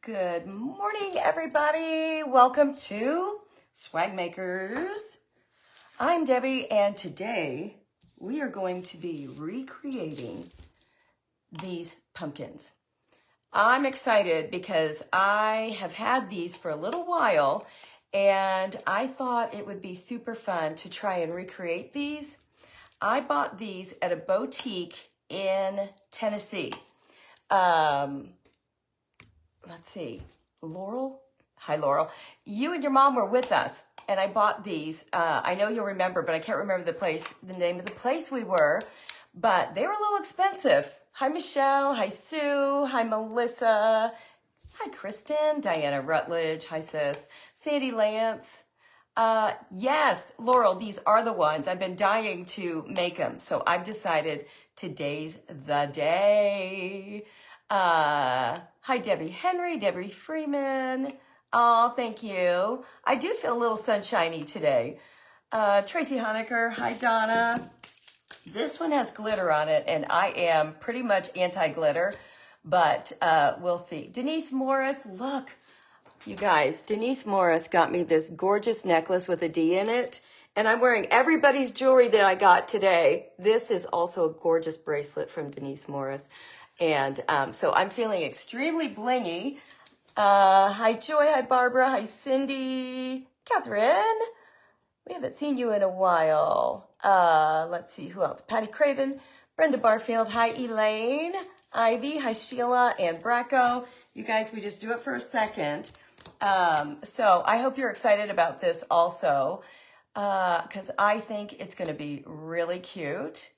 Good morning, everybody. Welcome to Swag Makers. I'm Debbie, and today we are going to be recreating these pumpkins. I'm excited because I have had these for a little while, and I thought it would be super fun to try and recreate these. I bought these at a boutique in Tennessee. Let's see, Laurel. Hi, Laurel. You and your mom were with us, and I bought these. I know you'll remember, but I can't remember the name of the place we were, but they were a little expensive. Hi, Michelle. Hi, Sue. Hi, Melissa. Hi, Kristen. Diana Rutledge. Hi, sis. Sandy Lance. Yes, Laurel, these are the ones. I've been dying to make them, so I've decided today's the day. Hi, Debbie Henry, Debbie Freeman. Oh, thank you. I do feel a little sunshiny today. Tracy Honecker. Hi, Donna. This one has glitter on it, and I am pretty much anti-glitter, but we'll see. Denise Morris, look. You guys, Denise Morris got me this gorgeous necklace with a D in it, and I'm wearing everybody's jewelry that I got today. This is also a gorgeous bracelet from Denise Morris. And so I'm feeling extremely blingy. Hi, Joy. Hi, Barbara. Hi, Cindy. Catherine. We haven't seen you in a while. Let's see, who else? Patty Craven. Brenda Barfield. Hi, Elaine. Ivy. Hi, Sheila and Bracco. You guys, we just do it for a second. So I hope you're excited about this also, because I think it's going to be really cute.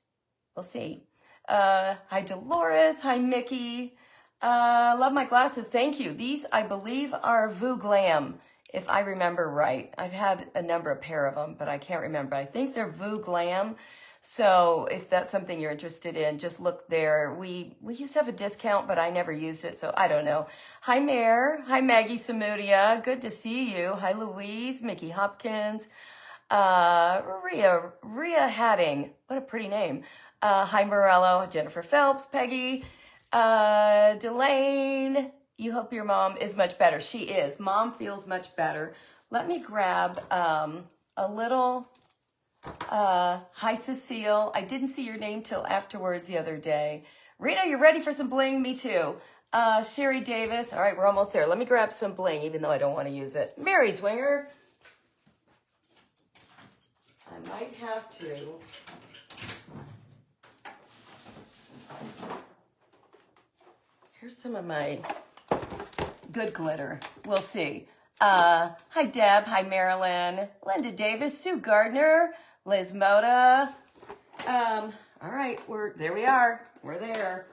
We'll see. Hi, Dolores. Hi, Mickey. Love my glasses. Thank you. These, I believe, are Glam, if I remember right. I've had a number of pair of them, but I can't remember. I think they're Glam. So if that's something you're interested in, just look there. We used to have a discount, but I never used it, so I don't know. Hi, Mare. Hi, Maggie Samudia. Good to see you. Hi, Louise. Mickey Hopkins. Rhea Hatting. What a pretty name. Hi, Morello. Jennifer Phelps. Peggy. Delane. You hope your mom is much better. She is. Mom feels much better. Let me grab a little... hi, Cecile. I didn't see your name till afterwards the other day. Rita, you ready for some bling? Me too. Sherry Davis. All right, we're almost there. Let me grab some bling, even though I don't want to use it. Mary Swinger. I might have to. Here's some of my good glitter. We'll see. Hi, Deb. Hi, Marilyn. Linda Davis. Sue Gardner. Liz Moda. All right, there we are. We're there.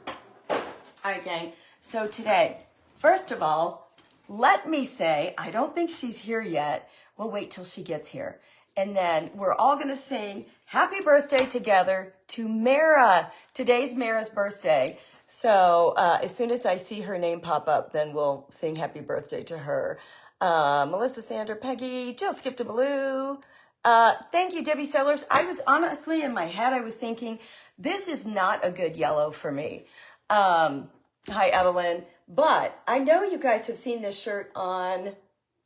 All right, gang. So today, first of all, let me say, I don't think she's here yet. We'll wait till she gets here. And then we're all going to sing happy birthday together to Mara. Today's Mara's birthday. So as soon as I see her name pop up, then we'll sing happy birthday to her. Melissa, Sandra, Peggy, Jill Skip to Blue. Thank you, Debbie Sellers. I was honestly in my head, I was thinking, this is not a good yellow for me. Hi, Evelyn. But I know you guys have seen this shirt on,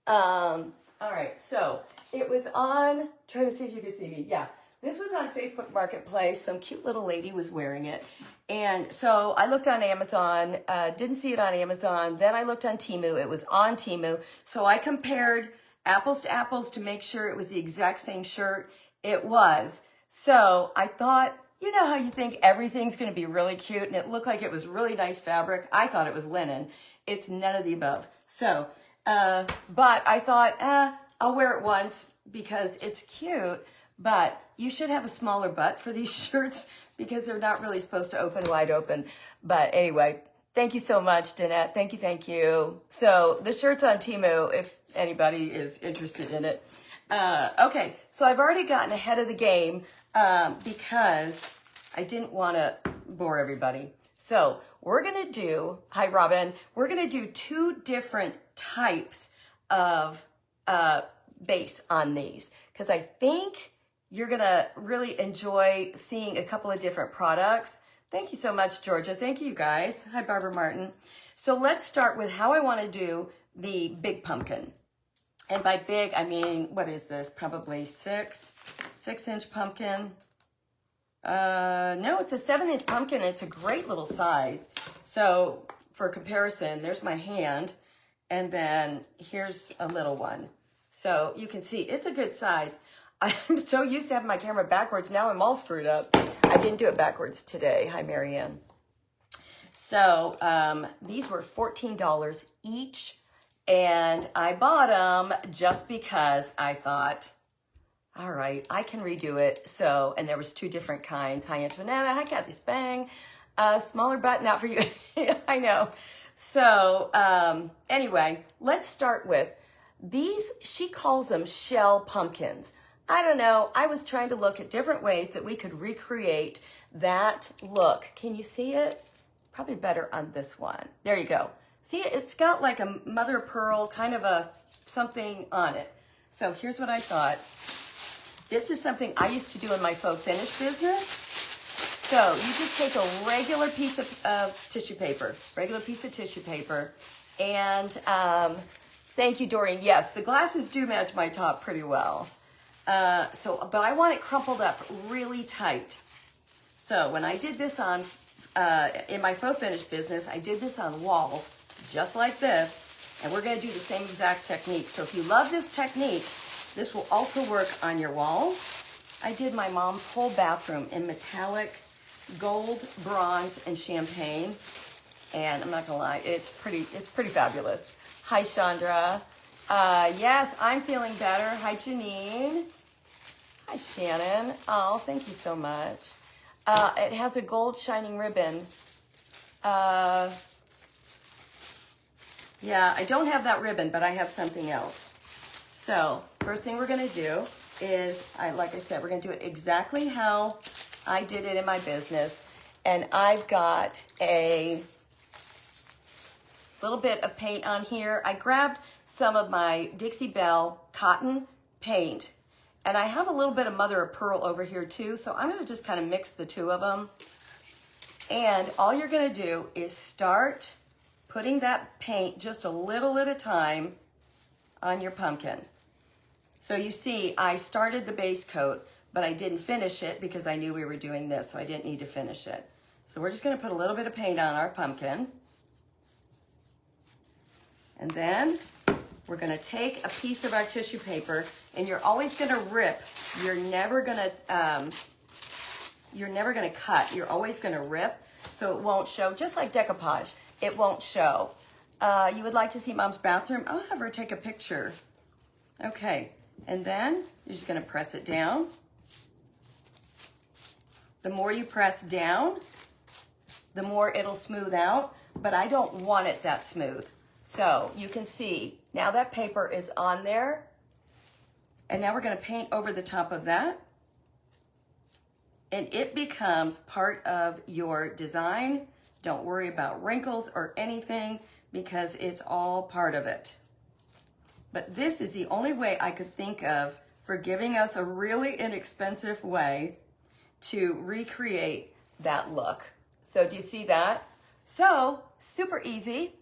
all right, so it was on, trying to see if you can see me. Yeah, this was on Facebook Marketplace. Some cute little lady was wearing it. And so I looked on Amazon, didn't see it on Amazon. Then I looked on Temu. It was on Temu. So I compared apples to apples to make sure it was the exact same shirt. It was. So I thought, you know how you think everything's going to be really cute, and it looked like it was really nice fabric. I thought it was linen. It's none of the above. So, but I thought, I'll wear it once because it's cute, but you should have a smaller butt for these shirts because they're not really supposed to open wide open. But anyway, thank you so much, Danette. Thank you, thank you. So the shirt's on Temu if anybody is interested in it. Okay, so I've already gotten ahead of the game because I didn't want to bore everybody. So we're going to do, hi, Robin, we're going to do two different types of base on these because I think you're going to really enjoy seeing a couple of different products. Thank you so much, Georgia. Thank you, guys. Hi, Barbara Martin. So let's start with how I want to do the big pumpkin. And by big, I mean, what is this? Probably 6-inch pumpkin. No, it's a 7-inch pumpkin. It's a great little size. So for comparison, there's my hand, and then here's a little one. So you can see it's a good size. I'm so used to having my camera backwards. Now I'm all screwed up. I didn't do it backwards today. Hi, Marianne. So these were $14 each, and I bought them just because I thought, all right, I can redo it. So, and there was 2 different kinds. Hi, Antoinetta. Hi, Kathy Spang. Smaller button out for you. I know. So anyway, let's start with these. She calls them shell pumpkins. I don't know. I was trying to look at different ways that we could recreate that look. Can you see it? Probably better on this one. There you go. See, it's got like a mother of pearl, kind of a something on it. So here's what I thought. This is something I used to do in my faux finish business. So you just take a regular piece of tissue paper, and thank you, Doreen. Yes, the glasses do match my top pretty well. But I want it crumpled up really tight. So when I did this on, in my faux finish business, I did this on walls, just like this, and we're gonna do the same exact technique. So if you love this technique, this will also work on your walls. I did my mom's whole bathroom in metallic, gold, bronze, and champagne. And I'm not gonna lie, it's pretty fabulous. Hi, Chandra. Yes, I'm feeling better. Hi, Janine. Hi, Shannon. Oh, thank you so much. It has a gold shining ribbon. Yeah, I don't have that ribbon, but I have something else. So first thing we're gonna do is, like I said, we're gonna do it exactly how I did it in my business. And I've got a little bit of paint on here. I grabbed some of my Dixie Belle cotton paint, and I have a little bit of mother of pearl over here too, so I'm gonna just kind of mix the 2 of them. And all you're gonna do is start putting that paint just a little at a time on your pumpkin. So you see, I started the base coat, but I didn't finish it because I knew we were doing this, so I didn't need to finish it. So we're just gonna put a little bit of paint on our pumpkin. And then we're gonna take a piece of our tissue paper, and you're always gonna rip. You're never gonna cut, you're always gonna rip, so it won't show, just like decoupage, it won't show. You would like to see Mom's bathroom? I'll have her take a picture. Okay, and then you're just gonna press it down. The more you press down, the more it'll smooth out, but I don't want it that smooth. So you can see, now that paper is on there, and now we're gonna paint over the top of that, and it becomes part of your design. Don't worry about wrinkles or anything, because it's all part of it. But this is the only way I could think of for giving us a really inexpensive way to recreate that look. So do you see that? So super easy,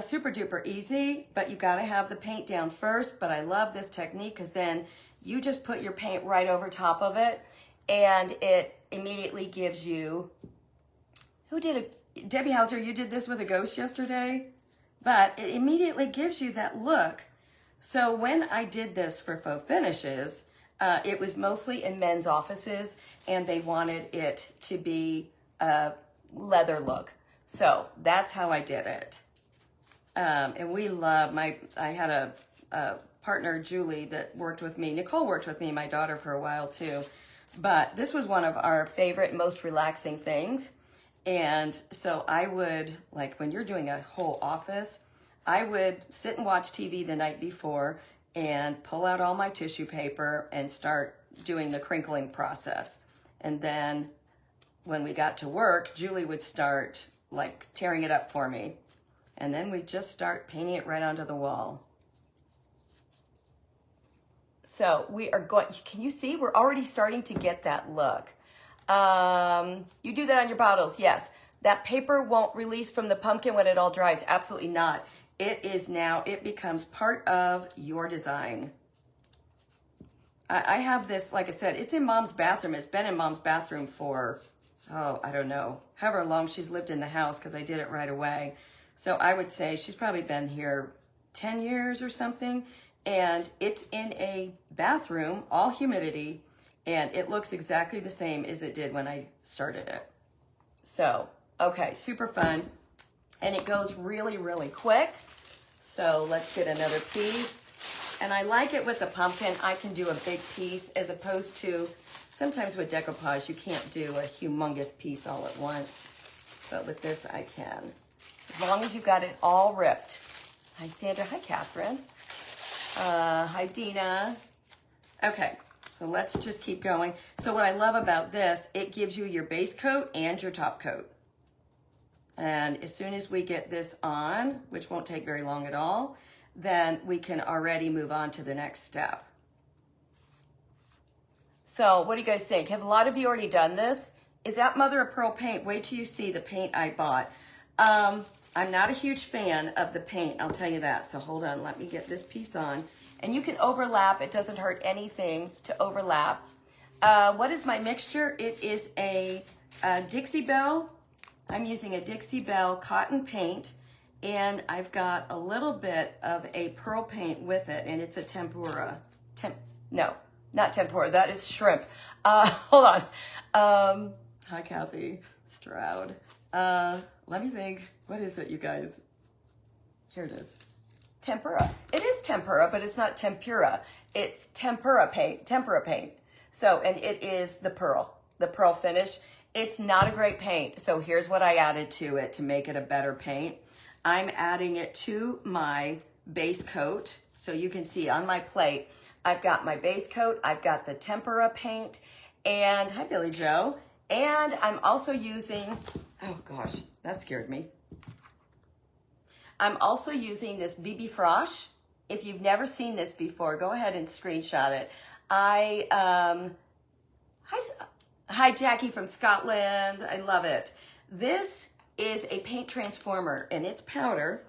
super duper easy, but you gotta have the paint down first. But I love this technique because then you just put your paint right over top of it, and it immediately gives you, Debbie Hauser, you did this with a ghost yesterday, but it immediately gives you that look. So when I did this for faux finishes, it was mostly in men's offices, and they wanted it to be a leather look. So that's how I did it. And we love, I had a partner, Julie, that worked with me. Nicole worked with me, my daughter, for a while too. But this was one of our favorite, most relaxing things. And so I would, like when you're doing a whole office, I would sit and watch TV the night before and pull out all my tissue paper and start doing the crinkling process. And then when we got to work, Julie would start like tearing it up for me. And then we just start painting it right onto the wall. So we are going, can you see? We're already starting to get that look. You do that on your bottles, yes. That paper won't release from the pumpkin when it all dries. Absolutely not. It is now, it becomes part of your design. I have this, like I said, it's in Mom's bathroom. It's been in Mom's bathroom for, oh, I don't know, however long she's lived in the house, because I did it right away. So I would say she's probably been here 10 years or something. And it's in a bathroom, all humidity, and it looks exactly the same as it did when I started it. So, okay, super fun. And it goes really, really quick. So let's get another piece. And I like it with the pumpkin. I can do a big piece as opposed to, sometimes with decoupage, you can't do a humongous piece all at once. But with this, I can. As long as you got it all ripped. Hi, Sandra. Hi, Catherine. Hi, Dina. Okay, so let's just keep going. So what I love about this, it gives you your base coat and your top coat. And as soon as we get this on, which won't take very long at all, then we can already move on to the next step. So what do you guys think? Have a lot of you already done this? Is that mother of pearl paint? Wait till you see the paint I bought. I'm not a huge fan of the paint, I'll tell you that. So hold on, let me get this piece on. And you can overlap, it doesn't hurt anything to overlap. What is my mixture? It is a Dixie Belle. I'm using a Dixie Belle cotton paint, and I've got a little bit of a pearl paint with it, and it's a tempura. No, not tempura, that is shrimp. Hold on. Hi, Kathy Stroud. Let me think. What is it, you guys? Here it is. Tempera. It is tempera, but it's not tempura. It's tempera paint. So, and it is the pearl finish. It's not a great paint. So here's what I added to it to make it a better paint. I'm adding it to my base coat. So you can see on my plate, I've got my base coat, I've got the tempera paint, and hi, Billy Joe. And I'm also using, oh gosh, that scared me. I'm also using this BB Frösch. If you've never seen this before, go ahead and screenshot it. Hi Jackie from Scotland, I love it. This is a paint transformer, and it's powder.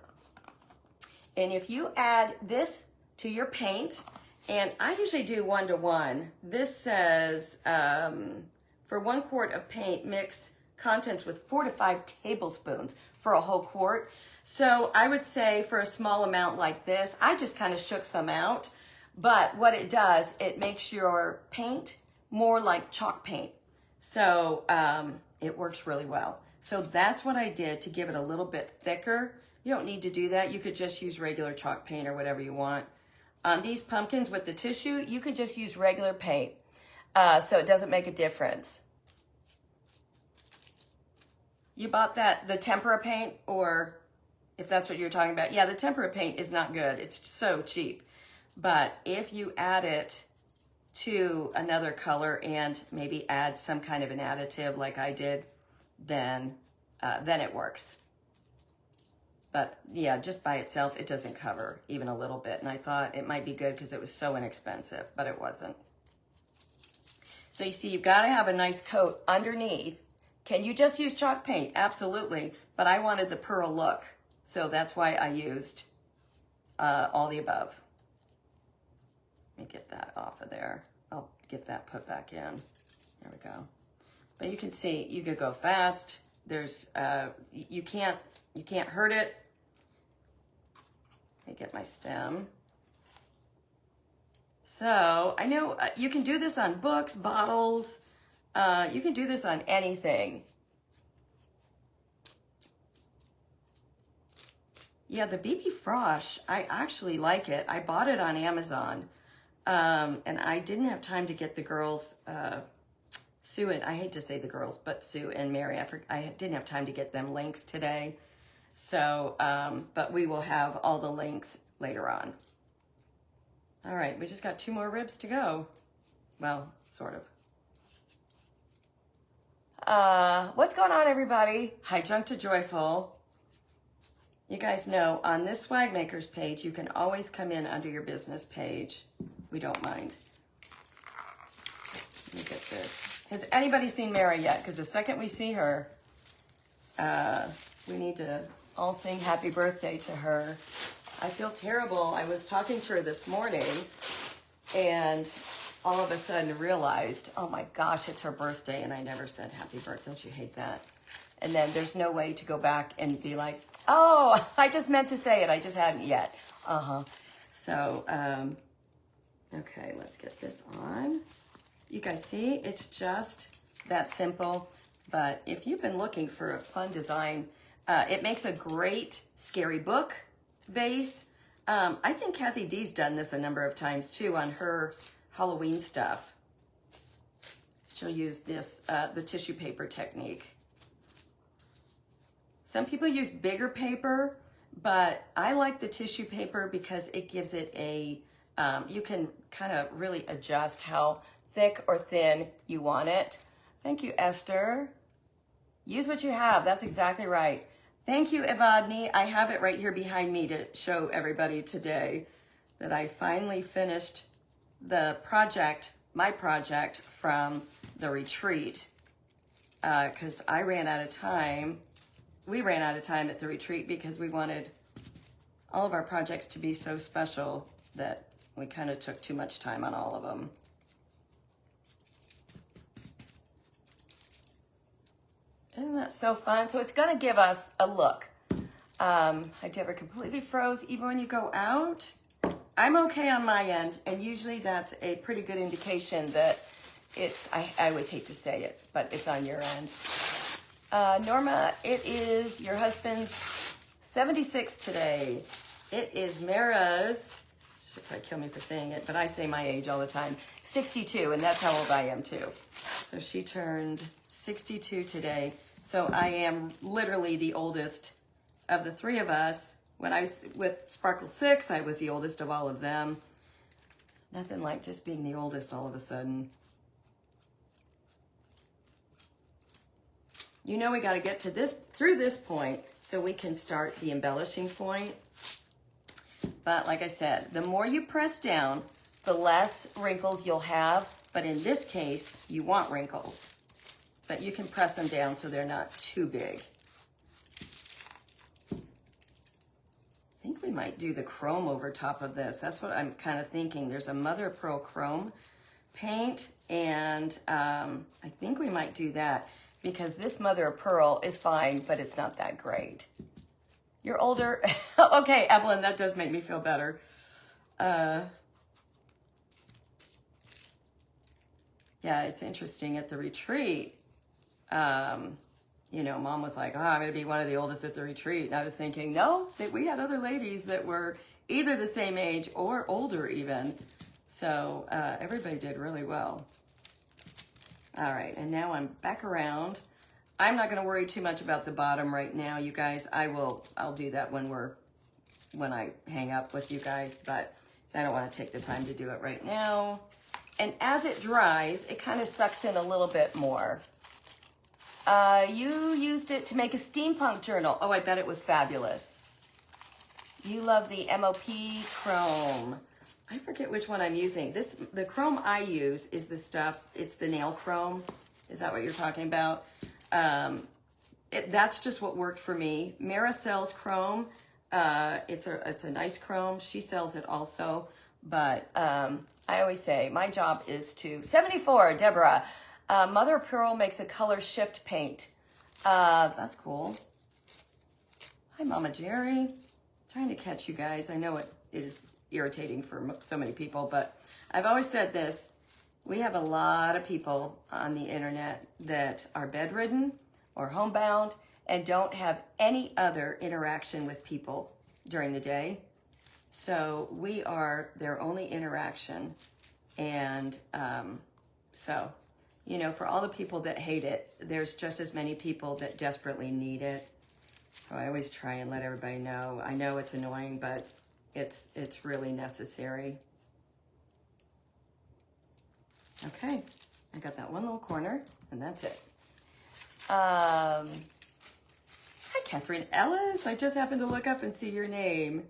And if you add this to your paint, and I usually do 1-to-1. This says, for 1 quart of paint, mix contents with 4 to 5 tablespoons for a whole quart. So I would say for a small amount like this, I just kind of shook some out. But what it does, it makes your paint more like chalk paint. So it works really well. So that's what I did to give it a little bit thicker. You don't need to do that. You could just use regular chalk paint or whatever you want. On these pumpkins with the tissue, you could just use regular paint. So it doesn't make a difference. You bought the tempera paint, or if that's what you're talking about. Yeah, the tempera paint is not good. It's so cheap. But if you add it to another color and maybe add some kind of an additive like I did, then it works. But yeah, just by itself, it doesn't cover even a little bit. And I thought it might be good because it was so inexpensive, but it wasn't. So you see, you've got to have a nice coat underneath. Can you just use chalk paint? Absolutely. But I wanted the pearl look. So that's why I used all the above. Let me get that off of there. I'll get that put back in. There we go. But you can see, you could go fast. There's, you can't hurt it. Let me get my stem. So I know you can do this on books, bottles. You can do this on anything. Yeah, the BB Frösch, I actually like it. I bought it on Amazon. And I didn't have time to get the girls, Sue and, I hate to say the girls, but Sue and Mary, I didn't have time to get them links today. So, but we will have all the links later on. All right, we just got 2 more ribs to go. Well, sort of. What's going on, everybody? Hi, Junk to Joyful. You guys know on this Swag Makers page, you can always come in under your business page. We don't mind. Let me get this. Has anybody seen Mary yet? Because the second we see her, We need to all sing happy birthday to her. I feel terrible. I was talking to her this morning and all of a sudden realized, oh my gosh, it's her birthday and I never said happy birthday. Don't you hate that? And then there's no way to go back and be like, oh, I just meant to say it. I just hadn't yet. So, okay, let's get this on. You guys see, it's just that simple. But if you've been looking for a fun design, it makes a great scary book base. I think Kathy D's done this a number of times too on her Halloween stuff. She'll use this, the tissue paper technique. Some people use bigger paper, but I like the tissue paper because it gives it a, you can kind of really adjust how thick or thin you want it. Thank you, Esther. Use what you have. That's exactly right. Thank you, Evadni. I have it right here behind me to show everybody today that I finally finished the project, my project from the retreat, because I ran out of time. We ran out of time at the retreat because we wanted all of our projects to be so special that we kind of took too much time on all of them. Isn't that so fun? So it's gonna give us a look. Hi, Deborah, completely froze even when you go out. I'm okay on my end, and usually that's a pretty good indication that it's, I always hate to say it, but it's on your end. Norma, it is your husband's 76 today. It is Mara's, she'll probably kill me for saying it, but I say my age all the time, 62, and that's how old I am too. So she turned 62 today. So I am literally the oldest of the three of us. When I was with Sparkle 6, I was the oldest of all of them. Nothing like just being the oldest all of a sudden. You know we got to get to this, through this point, so we can start the embellishing point. But like I said, the more you press down, the less wrinkles you'll have. But in this case, you want wrinkles. But you can press them down so they're not too big. I think we might do the chrome over top of this. That's what I'm kind of thinking. There's a mother of pearl chrome paint, and I think we might do that because this mother of pearl is fine, but it's not that great. You're older. Okay, Evelyn, that does make me feel better. Yeah, it's interesting at the retreat. You know, Mom was like, oh, I'm going to be one of the oldest at the retreat. And I was thinking, no, that we had other ladies that were either the same age or older even. So everybody did really well. All right, and now I'm back around. I'm not going to worry too much about the bottom right now, you guys. I'll do that when I hang up with you guys, but I don't want to take the time to do it right now. And as it dries, it kind of sucks in a little bit more. You used it to make a steampunk journal. Oh, I bet it was fabulous. You love the MOP chrome. I forget which one I'm using. The chrome I use is the stuff, it's the nail chrome. Is that what you're talking about? That's just what worked for me. Mara sells chrome. It's a nice chrome. She sells it also. But I always say my job is to, 74, Deborah. Mother of Pearl makes a color shift paint. That's cool. Hi, Mama Jerry. Trying to catch you guys. I know it is irritating for so many people, but I've always said this. We have a lot of people on the internet that are bedridden or homebound and don't have any other interaction with people during the day. So we are their only interaction. And so, you know, for all the people that hate it, there's just as many people that desperately need it. So I always try and let everybody know. I know it's annoying, but it's really necessary. Okay, I got that one little corner, and that's it. Hi, Catherine Ellis. I just happened to look up and see your name.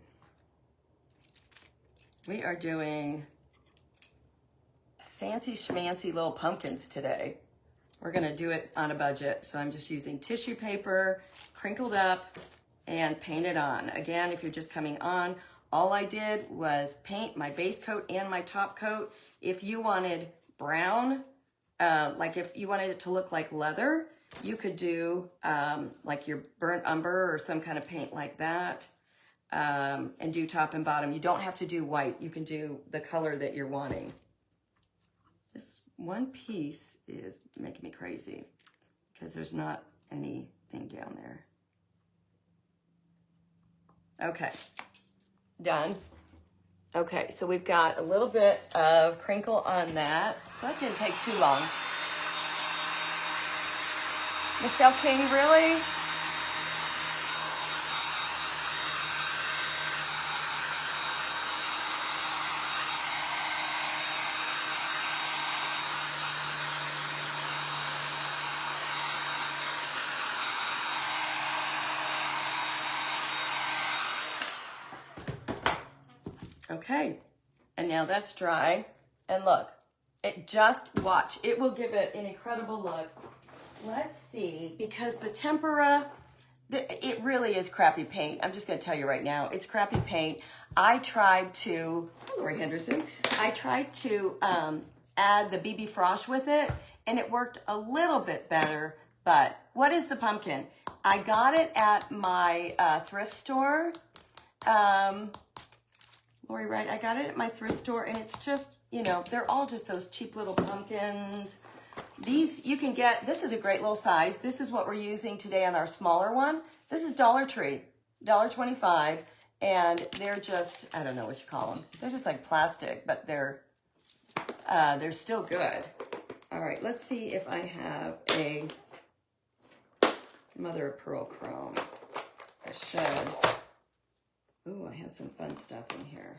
We are doing fancy schmancy little pumpkins today. we're gonna do it on a budget. So I'm just using tissue paper, crinkled up, and paint it on. Again, if you're just coming on, all I did was paint my base coat and my top coat. If you wanted brown, like if you wanted it to look like leather, you could do like your burnt umber or some kind of paint like that, and do top and bottom. You don't have to do white. You can do the color that you're wanting. This one piece is making me crazy because there's not anything down there. Okay, done. Okay, so we've got a little bit of crinkle on that. That didn't take too long. Michelle King, really? Okay, and now that's dry. And look, watch, it will give it an incredible look. Let's see, because the Tempera, it really is crappy paint. I'm just gonna tell you right now, it's crappy paint. I tried to, Lori Henderson, I tried to add the BB Frösch with it, and it worked a little bit better, but what is the pumpkin? I got it at my thrift store. Lori, right, I got it at my thrift store, and it's just, you know, they're all just those cheap little pumpkins. These you can get, this is a great little size. This is what we're using today on our smaller one. This is Dollar Tree, $1.25, and they're just, I don't know what you call them. They're just like plastic, but they're still good. All right, let's see if I have a mother of pearl chrome. I should. Ooh, I have some fun stuff in here.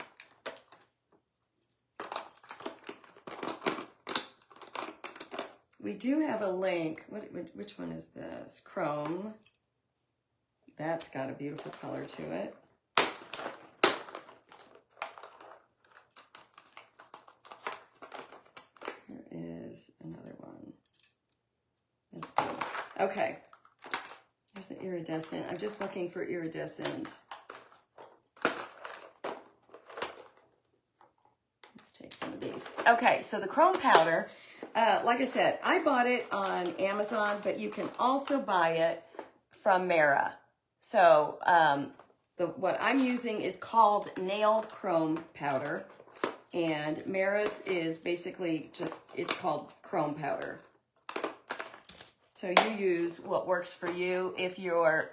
We do have a link. Which one is this? Chrome. That's got a beautiful color to it. Here is another one. Okay. There's an iridescent. I'm just looking for iridescent. Let's take some of these. Okay, so the chrome powder, like I said, I bought it on Amazon, but you can also buy it from Mera. So what I'm using is called nail chrome powder, and Mera's is basically just, it's called chrome powder. So you use what works for you. If you're,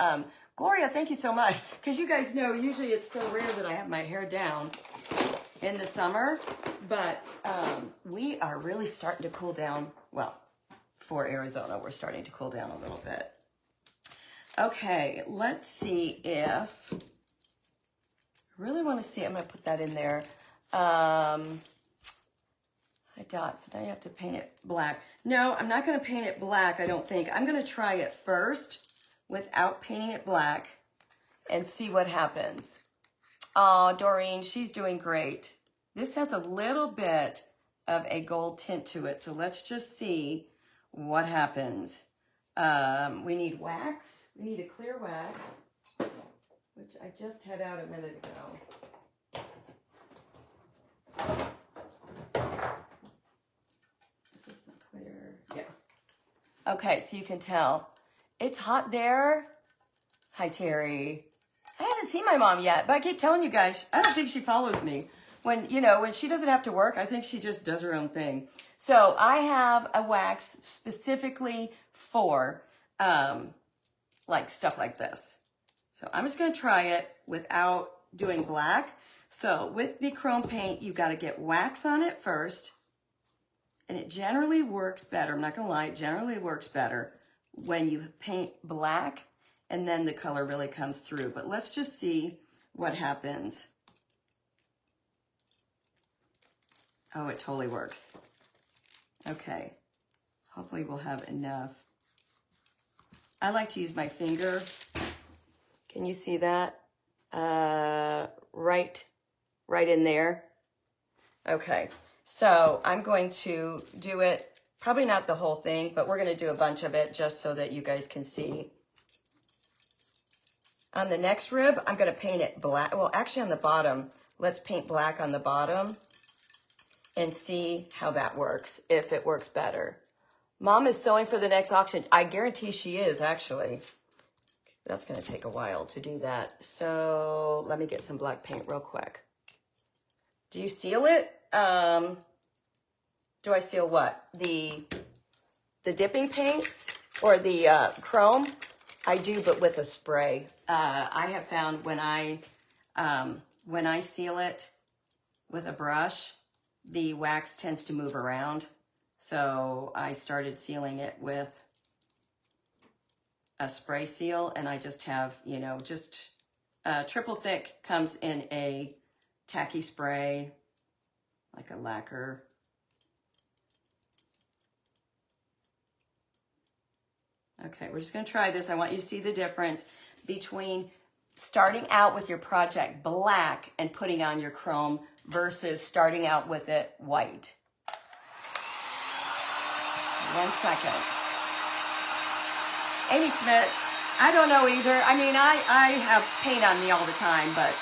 Gloria, thank you so much, because you guys know usually it's so rare that I have my hair down in the summer, but we are really starting to cool down. Well, for Arizona, we're starting to cool down a little bit. Okay, let's see if, I really want to see, I'm going to put that in there. High dots, so now you have to paint it black. No, I'm not going to paint it black, I don't think. I'm going to try it first without painting it black and see what happens. Oh, Doreen, she's doing great. This has a little bit of a gold tint to it, so let's just see what happens. We need wax. We need a clear wax, which I just had out a minute ago. This is the clear. Yeah. Okay, so you can tell. It's hot there. Hi, Terry. I haven't seen my mom yet, but I keep telling you guys, I don't think she follows me. When, you know, when she doesn't have to work, I think she just does her own thing. So I have a wax specifically for like stuff like this. So I'm just going to try it without doing black. So with the chrome paint, you've got to get wax on it first. And it generally works better. I'm not going to lie, it generally works better when you paint black and then the color really comes through. But let's just see what happens. Oh, it totally works. Okay. Hopefully we'll have enough. I like to use my finger. Can you see that? Right in there. Okay. So I'm going to do it Probably not the whole thing, but we're gonna do a bunch of it just so that you guys can see. On the next rib, I'm gonna paint it black. Well, actually on the bottom, let's paint black on the bottom and see how that works, if it works better. Mom is sewing for the next auction. I guarantee she is, actually. That's gonna take a while to do that. So let me get some black paint real quick. Do you seal it? Do I seal what? The dipping paint or the chrome? I do, but with a spray. I have found when I seal it with a brush, the wax tends to move around. So I started sealing it with a spray seal, and I just have, you know, just triple thick, comes in a tacky spray, like a lacquer. Okay, we're just gonna try this. I want you to see the difference between starting out with your project black and putting on your chrome versus starting out with it white. 1 second. Amy Schmidt, I don't know either. I mean, I have paint on me all the time, but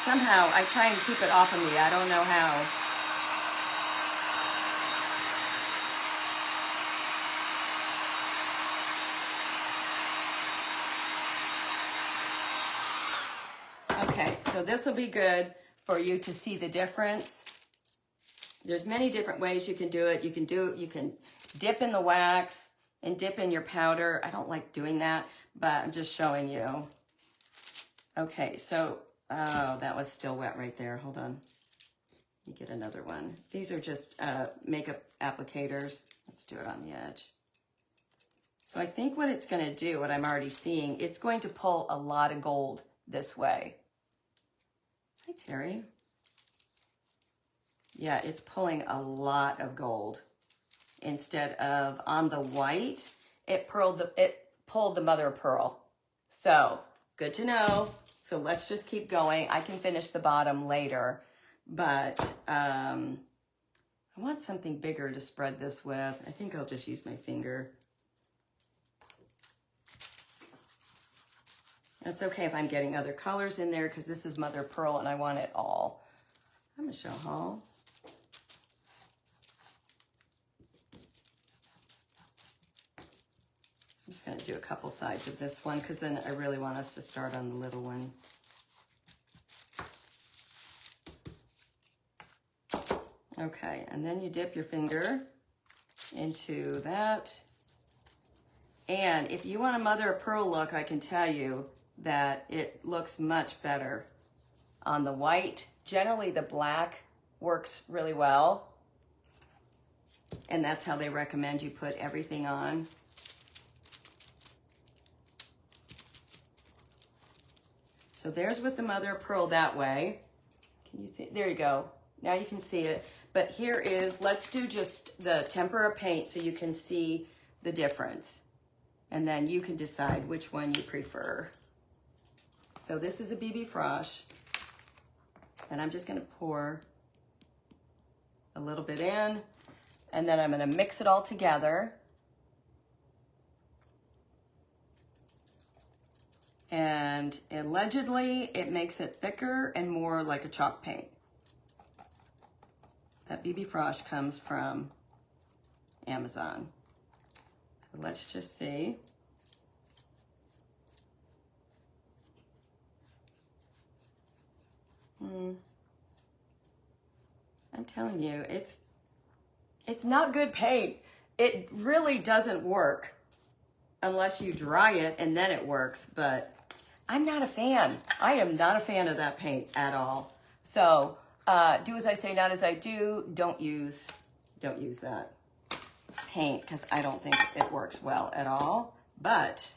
somehow I try and keep it off of me. I don't know how. Okay, so this will be good for you to see the difference. There's many different ways you can do it. You can dip in the wax and dip in your powder. I don't like doing that, but I'm just showing you. Okay, so, oh, that was still wet right there. Hold on. Let me get another one. These are just makeup applicators. Let's do it on the edge. So I think what it's gonna do, what I'm already seeing, it's going to pull a lot of gold this way. Hi, Terry. Yeah, it's pulling a lot of gold. Instead of on the white, it pulled the mother of pearl. So good to know. So let's just keep going. I can finish the bottom later, but I want something bigger to spread this with. I think I'll just use my finger. It's okay if I'm getting other colors in there because this is mother of pearl and I want it all. I'm Michelle Hall. I'm just going to do a couple sides of this one because then I really want us to start on the little one. Okay, and then you dip your finger into that. And if you want a mother of pearl look, I can tell you that it looks much better on the white. Generally, the black works really well. And that's how they recommend you put everything on. So there's with the mother of pearl that way. Can you see? There you go. Now you can see it. But here is, let's do just the tempera paint so you can see the difference. And then you can decide which one you prefer. So this is a BB Frösch. And I'm just going to pour a little bit in. And then I'm going to mix it all together. And allegedly, it makes it thicker and more like a chalk paint. That BB Frösch comes from Amazon. So let's just see. I'm telling you, it's not good paint. It really doesn't work unless you dry it and then it works, but I'm not a fan. I am not a fan of that paint at all. So do as I say, not as I do. Don't use that paint because I don't think it works well at all. But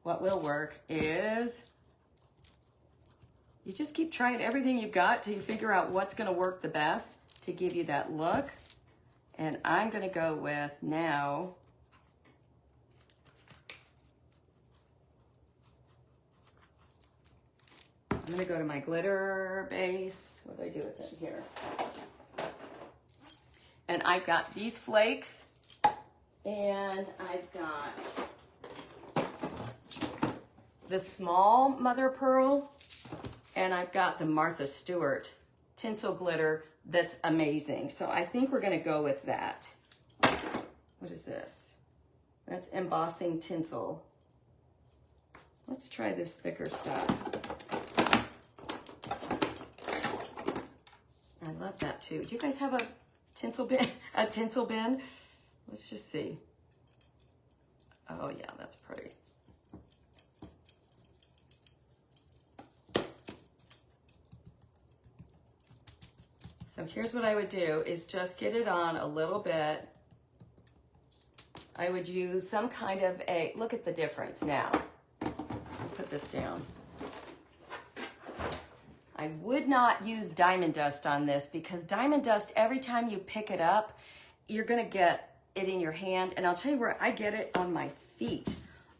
what will work is you just keep trying everything you've got till you figure out what's going to work the best to give you that look. And I'm going to go with now I'm going to go to my glitter base. What do I do with it here? And I've got these flakes, and I've got the small mother of pearl, and I've got the Martha Stewart tinsel glitter that's amazing. So I think we're gonna go with that. What is this? That's embossing tinsel. Let's try this thicker stuff. I love that too. Do you guys have a tinsel bin? A tinsel bin? Let's just see. Oh yeah, that's pretty. So here's what I would do is just get it on a little bit. I would use some kind of a, look at the difference now. I'll put this down. I would not use diamond dust on this because diamond dust, every time you pick it up, you're gonna get it in your hand. And I'll tell you where I get it on my feet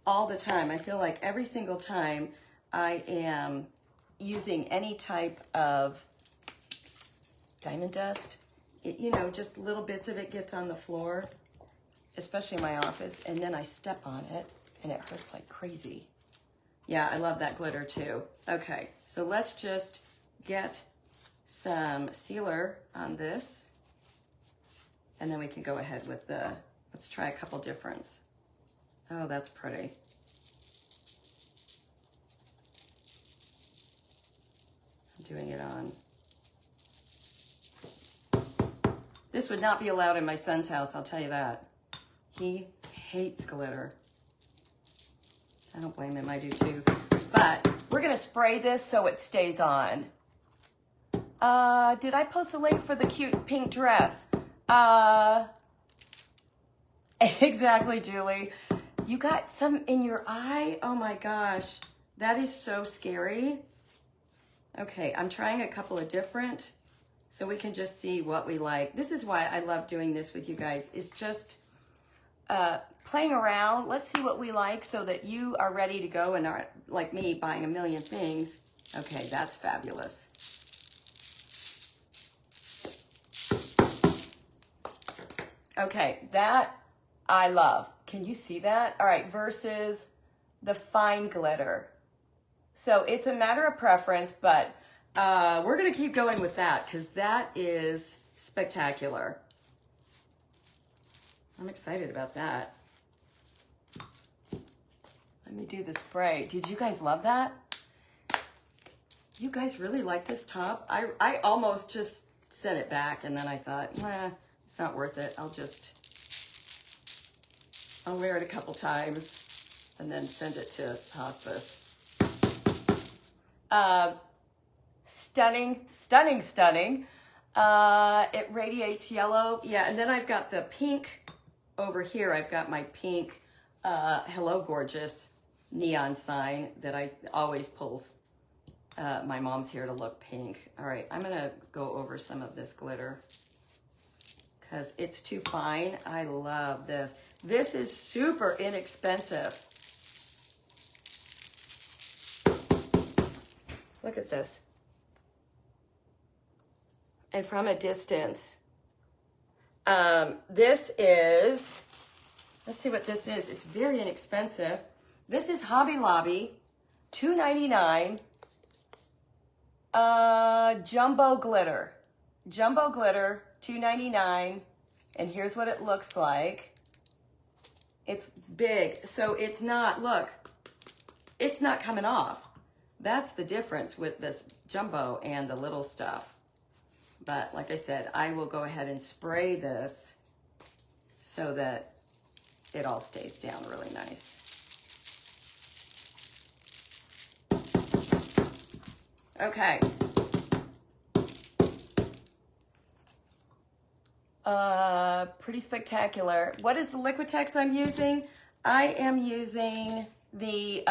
all the time. I feel like every single time I am using any type of diamond dust, it, you know, just little bits of it gets on the floor, especially in my office, and then I step on it and it hurts like crazy. Yeah, I love that glitter too. Okay, so let's just get some sealer on this, and then we can go ahead with the, let's try a couple differents. Oh, that's pretty. I'm doing it on. This would not be allowed in my son's house, I'll tell you that. He hates glitter. I don't blame him, I do too. But we're gonna spray this so it stays on. Did I post a link for the cute pink dress? Exactly, Julie. You got some in your eye? Oh my gosh, that is so scary. Okay, I'm trying a couple of different, so we can just see what we like. This is why I love doing this with you guys, is just playing around. Let's see what we like so that you are ready to go and aren't like me buying a million things. Okay, that's fabulous. Okay, that I love. Can you see that? All right, versus the fine glitter. So it's a matter of preference, but we're gonna keep going with that because that is spectacular. I'm excited about that. Let me do the spray. Did you guys love that? You guys really like this top? I almost just sent it back, and then I thought, nah, it's not worth it. I'll wear it a couple times and then send it to hospice. Stunning, stunning, stunning. It radiates yellow. Yeah, and then I've got the pink over here. I've got my pink Hello Gorgeous neon sign that I always pulls my mom's here to look pink. All right, I'm gonna go over some of this glitter because it's too fine. I love this. This is super inexpensive. Look at this. And from a distance, this is, let's see what this is. It's very inexpensive. This is Hobby Lobby, $2.99. Jumbo glitter. Jumbo glitter, $2.99. And here's what it looks like. It's big, so it's not, look, it's not coming off. That's the difference with this jumbo and the little stuff. But like I said, I will go ahead and spray this so that it all stays down really nice. Okay. Pretty spectacular. What is the Liquitex I'm using? I am using the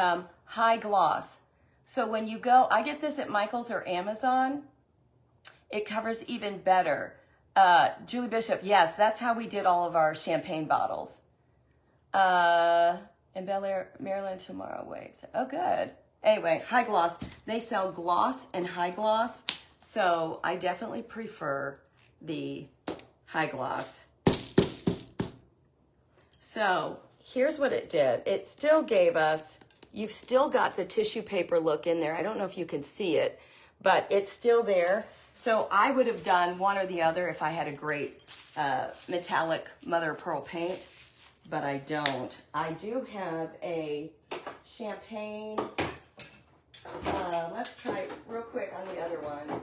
high gloss. So when you go, I get this at Michael's or Amazon. It covers even better. Julie Bishop, yes, that's how we did all of our champagne bottles. In Bel Air, Maryland tomorrow, wait. Oh, good. Anyway, high gloss. They sell gloss and high gloss, so I definitely prefer the high gloss. So here's what it did. It still gave us, you've still got the tissue paper look in there. I don't know if you can see it, but it's still there. So I would have done one or the other if I had a great metallic mother of pearl paint, but I don't. I do have a champagne. Let's try it real quick on the other one.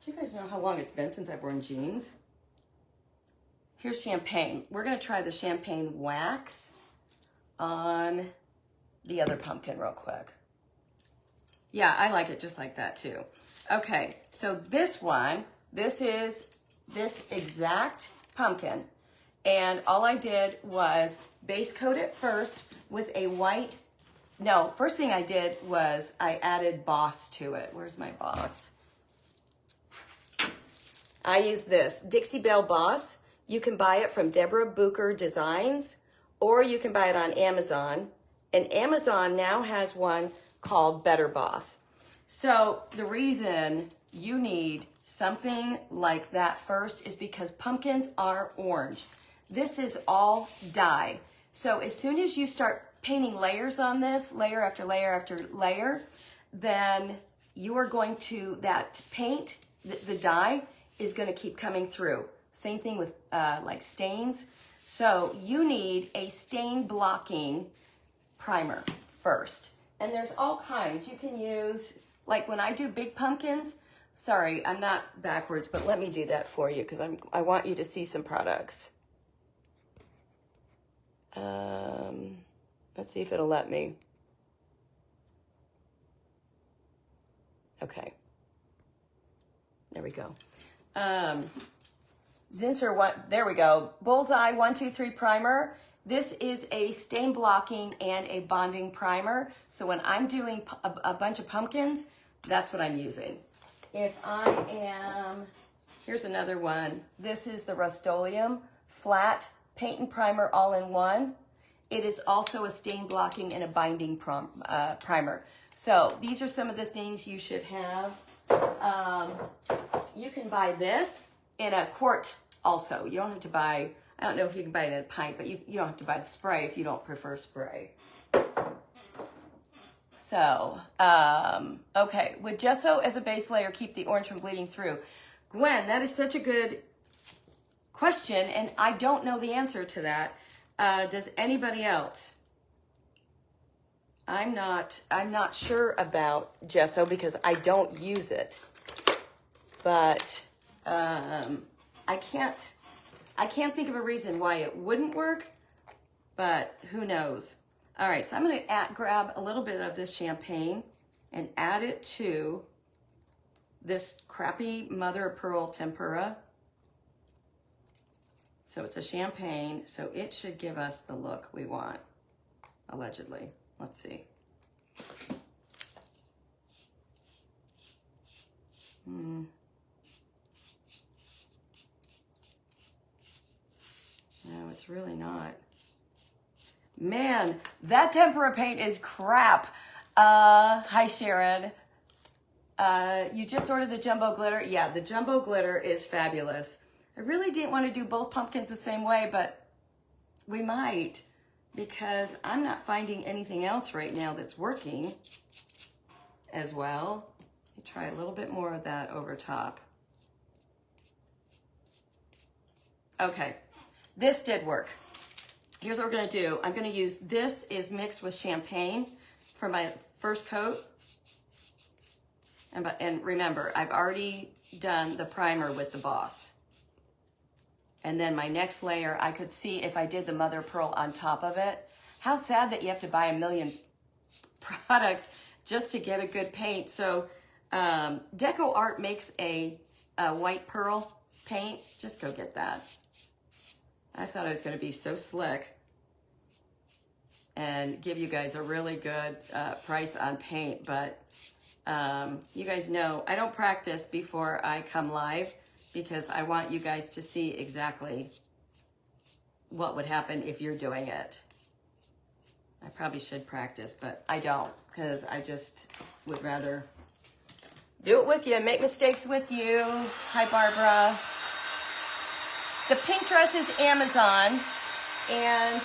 Do you guys know how long it's been since I've worn jeans? Here's champagne. We're gonna try the champagne wax on the other pumpkin real quick. Yeah, I like it just like that too. Okay, so this one, this is this exact pumpkin. And all I did was base coat it first with a white, no, first thing I did was I added boss to it. Where's my boss? I use this Dixie Belle Boss. You can buy it from Deborah Booker Designs, or you can buy it on Amazon. And Amazon now has one called Better Boss. So the reason you need something like that first is because pumpkins are orange. This is all dye. So as soon as you start painting layers on this, layer after layer after layer, then you are going to, that paint, the dye, is going to keep coming through. Same thing with like stains. So you need a stain blocking primer first. And there's all kinds. You can use, like when I do big pumpkins, sorry, I'm not backwards, but let me do that for you because I want you to see some products. Let's see if it'll let me. Okay. There we go. Zinsser one, there we go. Bullseye 123 primer. This is a stain blocking and a bonding primer. So when I'm doing a bunch of pumpkins, that's what I'm using. If I am, here's another one. This is the Rust-Oleum flat paint and primer all in one. It is also a stain blocking and a binding primer. So these are some of the things you should have. You can buy this in a quart also. You don't have to buy, I don't know if you can buy it in a pint, but you don't have to buy the spray if you don't prefer spray. So, okay, with gesso as a base layer, keep the orange from bleeding through. Gwen, that is such a good question, and I don't know the answer to that. Does anybody else? I'm not sure about gesso because I don't use it, but I can't think of a reason why it wouldn't work, but who knows? All right, so I'm going to grab a little bit of this champagne and add it to this crappy mother of pearl tempera. So it's a champagne, so it should give us the look we want, allegedly. Let's see. No, it's really not. Man, that tempera paint is crap. Hi, Sharon. You just ordered the jumbo glitter? Yeah, the jumbo glitter is fabulous. I really didn't want to do both pumpkins the same way, but we might, because I'm not finding anything else right now that's working as well. Let me try a little bit more of that over top. Okay, this did work. Here's what we're gonna do. I'm gonna use, this is mixed with champagne for my first coat. And remember, I've already done the primer with the Boss. And then my next layer, I could see if I did the mother of pearl on top of it. How sad that you have to buy a million products just to get a good paint. So Deco Art makes a white pearl paint. Just go get that. I thought it was gonna be so slick and give you guys a really good price on paint, but you guys know I don't practice before I come live because I want you guys to see exactly what would happen if you're doing it. I probably should practice, but I don't, because I just would rather do it with you, make mistakes with you. Hi, Barbara. The pink dress is Amazon, and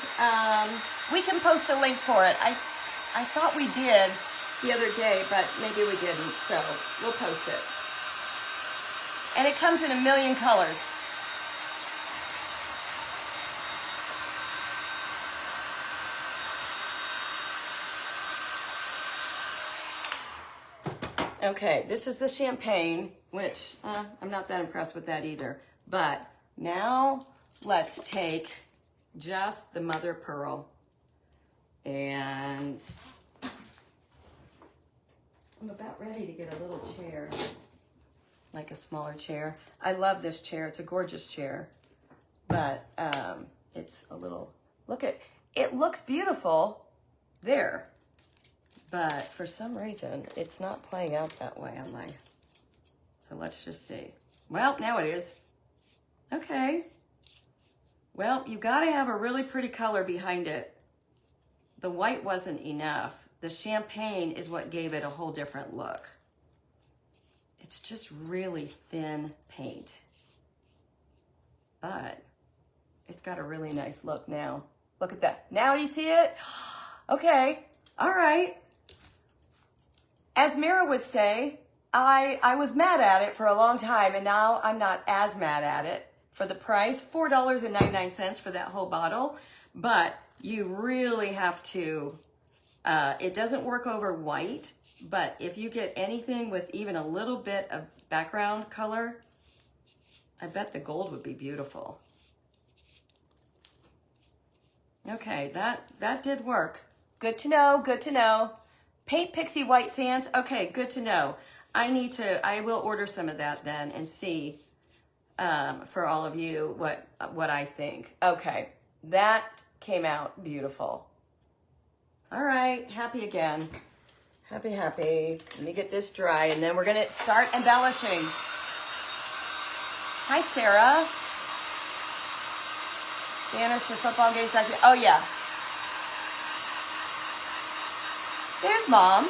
we can post a link for it. I thought we did the other day, but maybe we didn't, so we'll post it. And it comes in a million colors. Okay, this is the champagne, which I'm not that impressed with that either. But now let's take just the mother of pearl, and I'm about ready to get a little chair, like a smaller chair. I love this chair. It's a gorgeous chair, but it's a little, look at, it looks beautiful there. But for some reason, it's not playing out that way on my, so let's just see. Well, now it is. Okay. Well, you gotta have a really pretty color behind it. The white wasn't enough. The champagne is what gave it a whole different look. It's just really thin paint. But it's got a really nice look now. Look at that. Now do you see it? Okay, all right. As Mira would say, I was mad at it for a long time, and now I'm not as mad at it. For the price, $4.99 for that whole bottle, but you really have to, it doesn't work over white, but if you get anything with even a little bit of background color, I bet the gold would be beautiful. Okay, that did work. Good to know, good to know. Paint Pixie White Sands. Okay, good to know. I will order some of that then and see for all of you what I think. Okay, that came out beautiful. All right, happy again. Happy, happy. Let me get this dry, and then we're gonna start embellishing. Hi, Sarah. Banners for football games back here. Oh, yeah. There's Mom.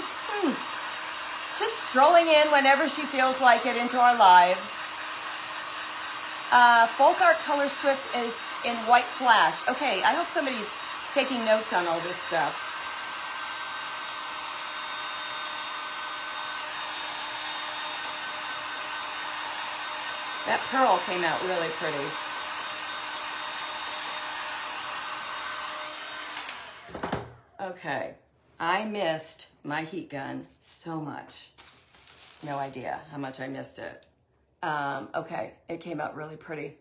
Just strolling in whenever she feels like it into our live. Folk Art Color Swift is in white flash. Okay, I hope somebody's taking notes on all this stuff. That pearl came out really pretty. Okay, I missed my heat gun so much. No idea how much I missed it. Okay, it came out really pretty.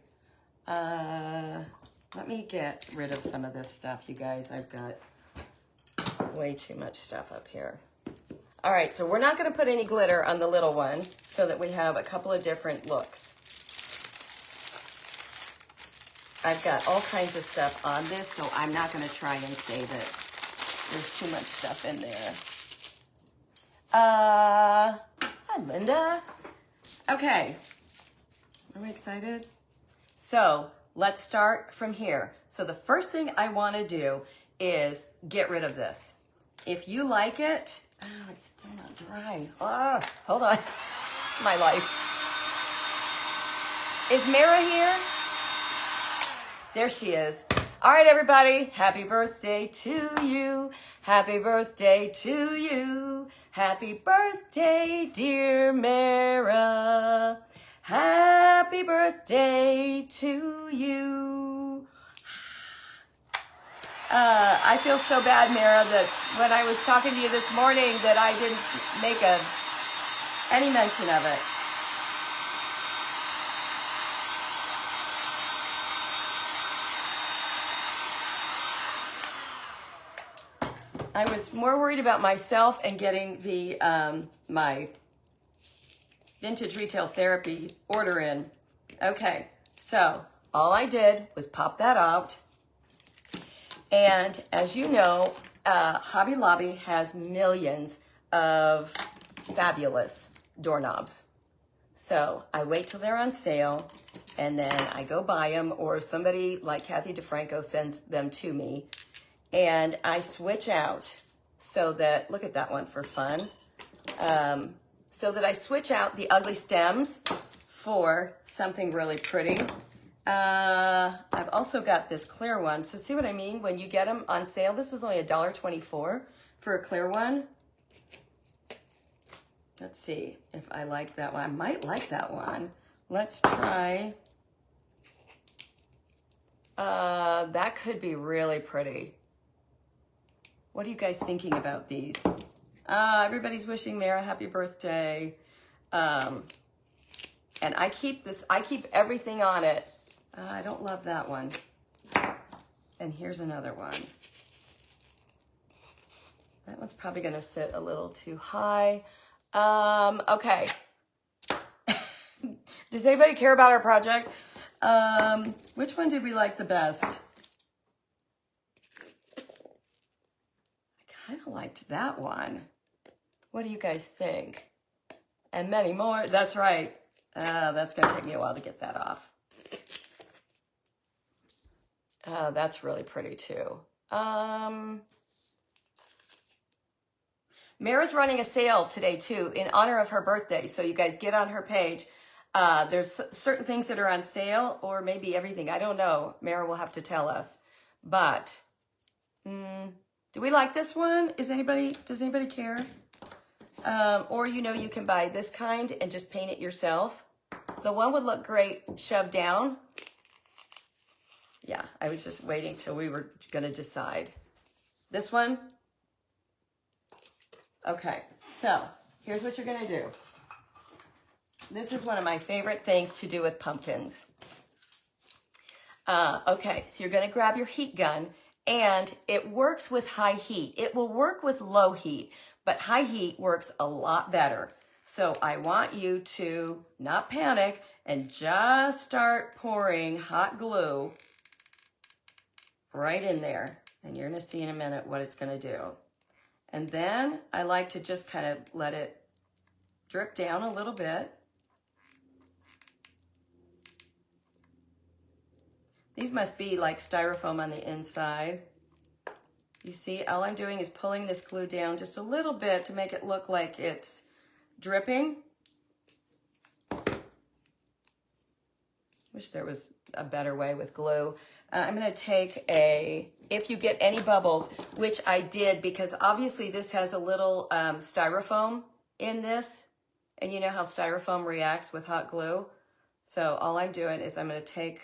Let me get rid of some of this stuff, you guys. I've got way too much stuff up here. All right, so we're not gonna put any glitter on the little one so that we have a couple of different looks. I've got all kinds of stuff on this, so I'm not gonna try and save it. There's too much stuff in there. Hi, Linda. Okay, are we excited? So let's start from here. So the first thing I want to do is get rid of this. If you like it, oh, it's still not dry. Oh, hold on, my life. Is Mara here? There she is. All right, everybody, happy birthday to you. Happy birthday to you. Happy birthday, dear Mara. Happy birthday to you. I feel so bad, Mara, that when I was talking to you this morning that I didn't make any mention of it. I was more worried about myself and getting the my vintage retail therapy order in. Okay, so all I did was pop that out. And as you know, Hobby Lobby has millions of fabulous doorknobs. So I wait till they're on sale, and then I go buy them, or somebody like Kathy DeFranco sends them to me, and I switch out so that, look at that one for fun, so that I switch out the ugly stems for something really pretty. I've also got this clear one. So see what I mean? When you get them on sale, this was only $1.24 for a clear one. Let's see if I like that one. I might like that one. Let's try. That could be really pretty. What are you guys thinking about these? Everybody's wishing Mara happy birthday. And I keep everything on it. I don't love that one. And here's another one. That one's probably gonna sit a little too high. Okay. Does anybody care about our project? Which one did we like the best? I kind of liked that one. What do you guys think? And many more. That's right. That's going to take me a while to get that off. That's really pretty too. Mara's running a sale today too in honor of her birthday. So you guys get on her page. There's certain things that are on sale, or maybe everything. I don't know. Mara will have to tell us. But do we like this one? Does anybody care? Or you can buy this kind and just paint it yourself. The one would look great shoved down. Yeah, I was just waiting till we were going to decide. This one? Okay, so here's what you're going to do. This is one of my favorite things to do with pumpkins. Okay, so you're going to grab your heat gun, and it works with high heat. It will work with low heat, but high heat works a lot better. So I want you to not panic and just start pouring hot glue right in there. And you're going to see in a minute what it's going to do. And then I like to just kind of let it drip down a little bit. These must be like styrofoam on the inside. You see, all I'm doing is pulling this glue down just a little bit to make it look like it's dripping. Wish there was a better way with glue. I'm going to take if you get any bubbles, which I did, because obviously this has a little styrofoam in this, and you know how styrofoam reacts with hot glue. So all I'm doing is I'm going to take,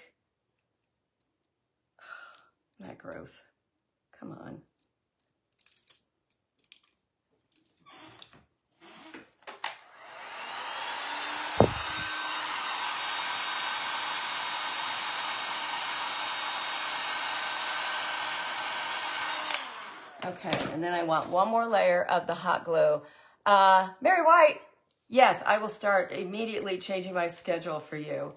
that gross, come on. Okay, and then I want one more layer of the hot glue. Mary White, yes, I will start immediately changing my schedule for you.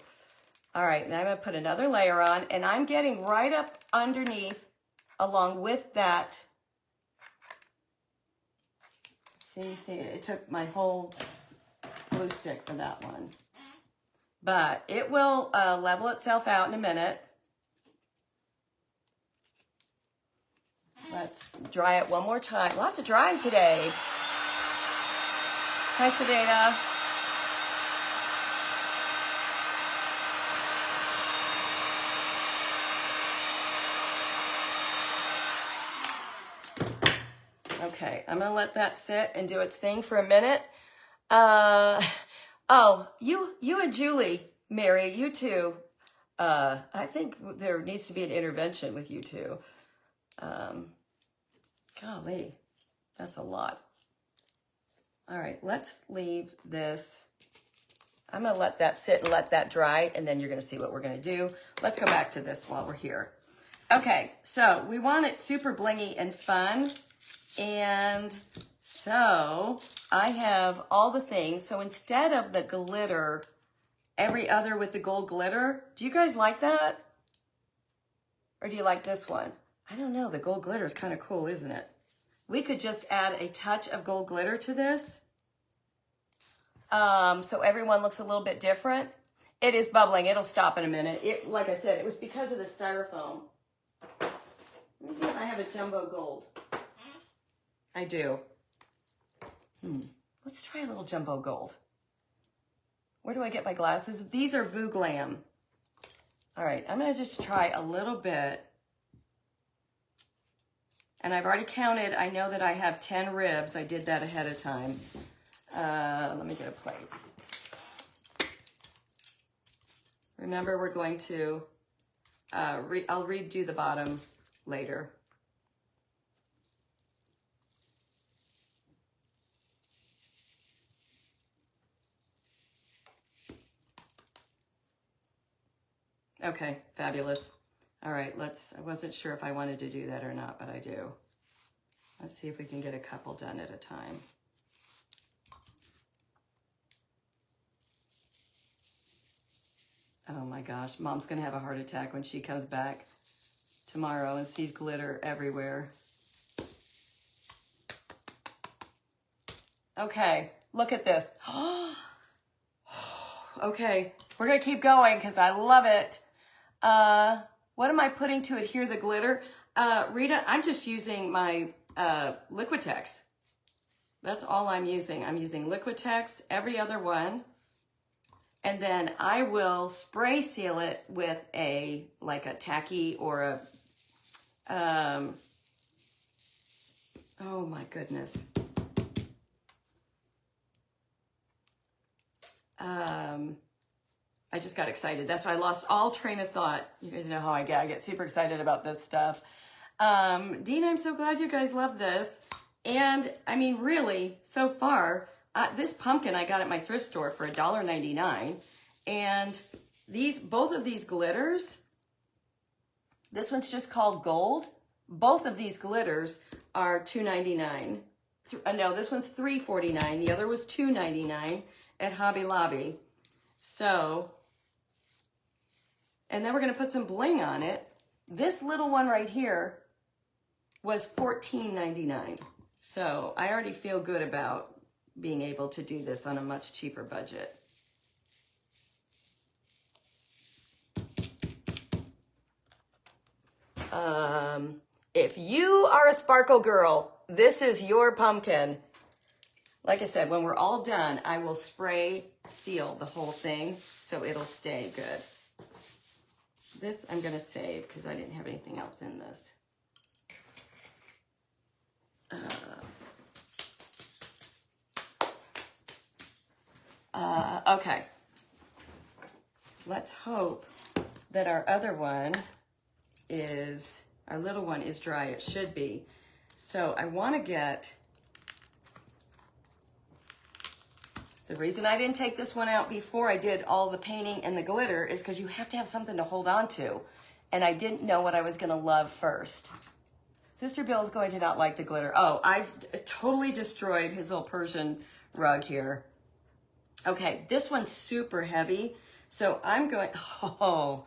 All right, now I'm going to put another layer on, and I'm getting right up underneath along with that. See, it took my whole glue stick for that one. But it will level itself out in a minute. Let's dry it one more time. Lots of drying today. Hi, Savannah. Okay, I'm going to let that sit and do its thing for a minute. Oh, you and Julie, Mary, you two. I think there needs to be an intervention with you two. Golly, that's a lot. All right, let's leave this. I'm going to let that sit and let that dry, and then you're going to see what we're going to do. Let's go back to this while we're here. Okay, so we want it super blingy and fun, and so I have all the things. So instead of the glitter, every other with the gold glitter, do you guys like that? Or do you like this one? I don't know, the gold glitter is kind of cool, isn't it? We could just add a touch of gold glitter to this. so everyone looks a little bit different. It is bubbling. It'll stop in a minute. Like I said, it was because of the styrofoam. Let me see if I have a jumbo gold. I do. Let's try a little jumbo gold. Where do I get my glasses? These are Glam. All right, I'm gonna just try a little bit. And I've already counted. I know that I have 10 ribs. I did that ahead of time. Let me get a plate. Remember, we're going to, I'll redo the bottom later. Okay, fabulous. All right, I wasn't sure if I wanted to do that or not, but I do. Let's see if we can get a couple done at a time. Oh my gosh, Mom's gonna have a heart attack when she comes back tomorrow and sees glitter everywhere. Okay, look at this. Okay, we're gonna keep going because I love it. What am I putting to adhere the glitter? Rita, I'm just using my Liquitex. That's all I'm using. I'm using Liquitex, every other one. And then I will spray seal it with like a tacky or a, oh my goodness. I just got excited. That's why I lost all train of thought. You guys know how I get super excited about this stuff. Dean, I'm so glad you guys love this. And I mean, really, so far, this pumpkin I got at my thrift store for $1.99. And both of these glitters, this one's just called gold. Both of these glitters are $2.99. No, this one's $3.49. The other was $2.99 at Hobby Lobby. So, and then we're going to put some bling on it. This little one right here was $14.99. So I already feel good about being able to do this on a much cheaper budget. If you are a sparkle girl, this is your pumpkin. Like I said, when we're all done, I will spray seal the whole thing so it'll stay good. This I'm going to save because I didn't have anything else in this. Okay. Let's hope that our other one is, our little one is dry. It should be. So I want to get, the reason I didn't take this one out before I did all the painting and the glitter is because you have to have something to hold on to. And I didn't know what I was going to love first. Sister Bill's going to not like the glitter. Oh, I've totally destroyed his little Persian rug here. Okay, this one's super heavy. So I'm going, oh,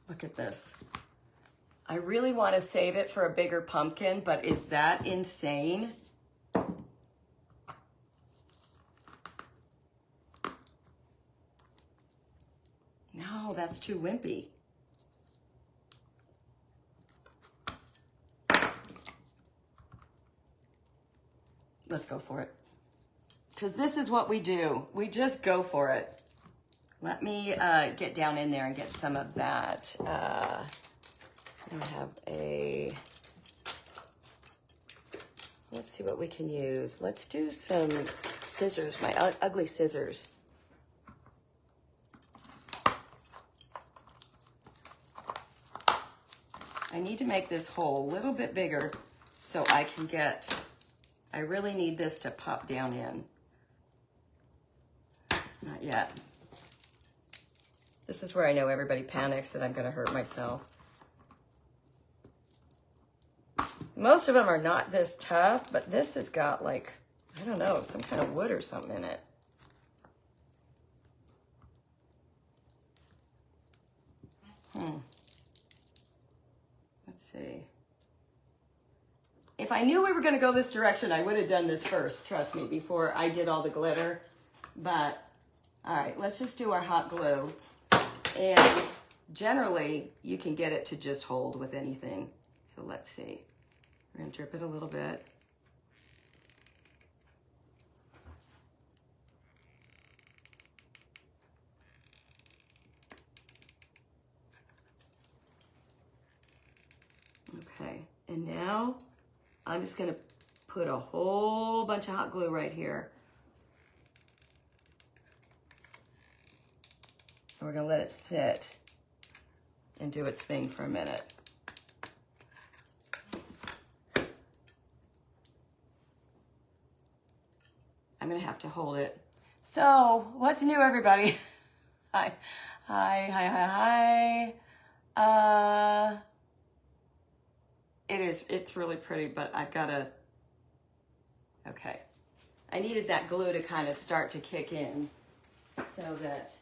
look at this. I really want to save it for a bigger pumpkin, but is that insane? No, that's too wimpy. Let's go for it. Because this is what we do. We just go for it. Let me get down in there and get some of that. I have let's see what we can use. Let's do some scissors, my ugly scissors. I need to make this hole a little bit bigger so I can get, I really need this to pop down in. Not yet. This is where I know everybody panics that I'm going to hurt myself. Most of them are not this tough, but this has got like, I don't know, some kind of wood or something in it. Let's see. If I knew we were going to go this direction, I would have done this first, trust me, before I did all the glitter. But All right, let's just do our hot glue. And generally, you can get it to just hold with anything. So let's see. We're gonna drip it a little bit. Okay, and now I'm just gonna put a whole bunch of hot glue right here. And we're gonna let it sit and do its thing for a minute. I'm gonna have to hold it. So, what's new, everybody? Hi, hi, hi, hi, hi. It's really pretty, but I've gotta, okay. I needed that glue to kind of start to kick in so that,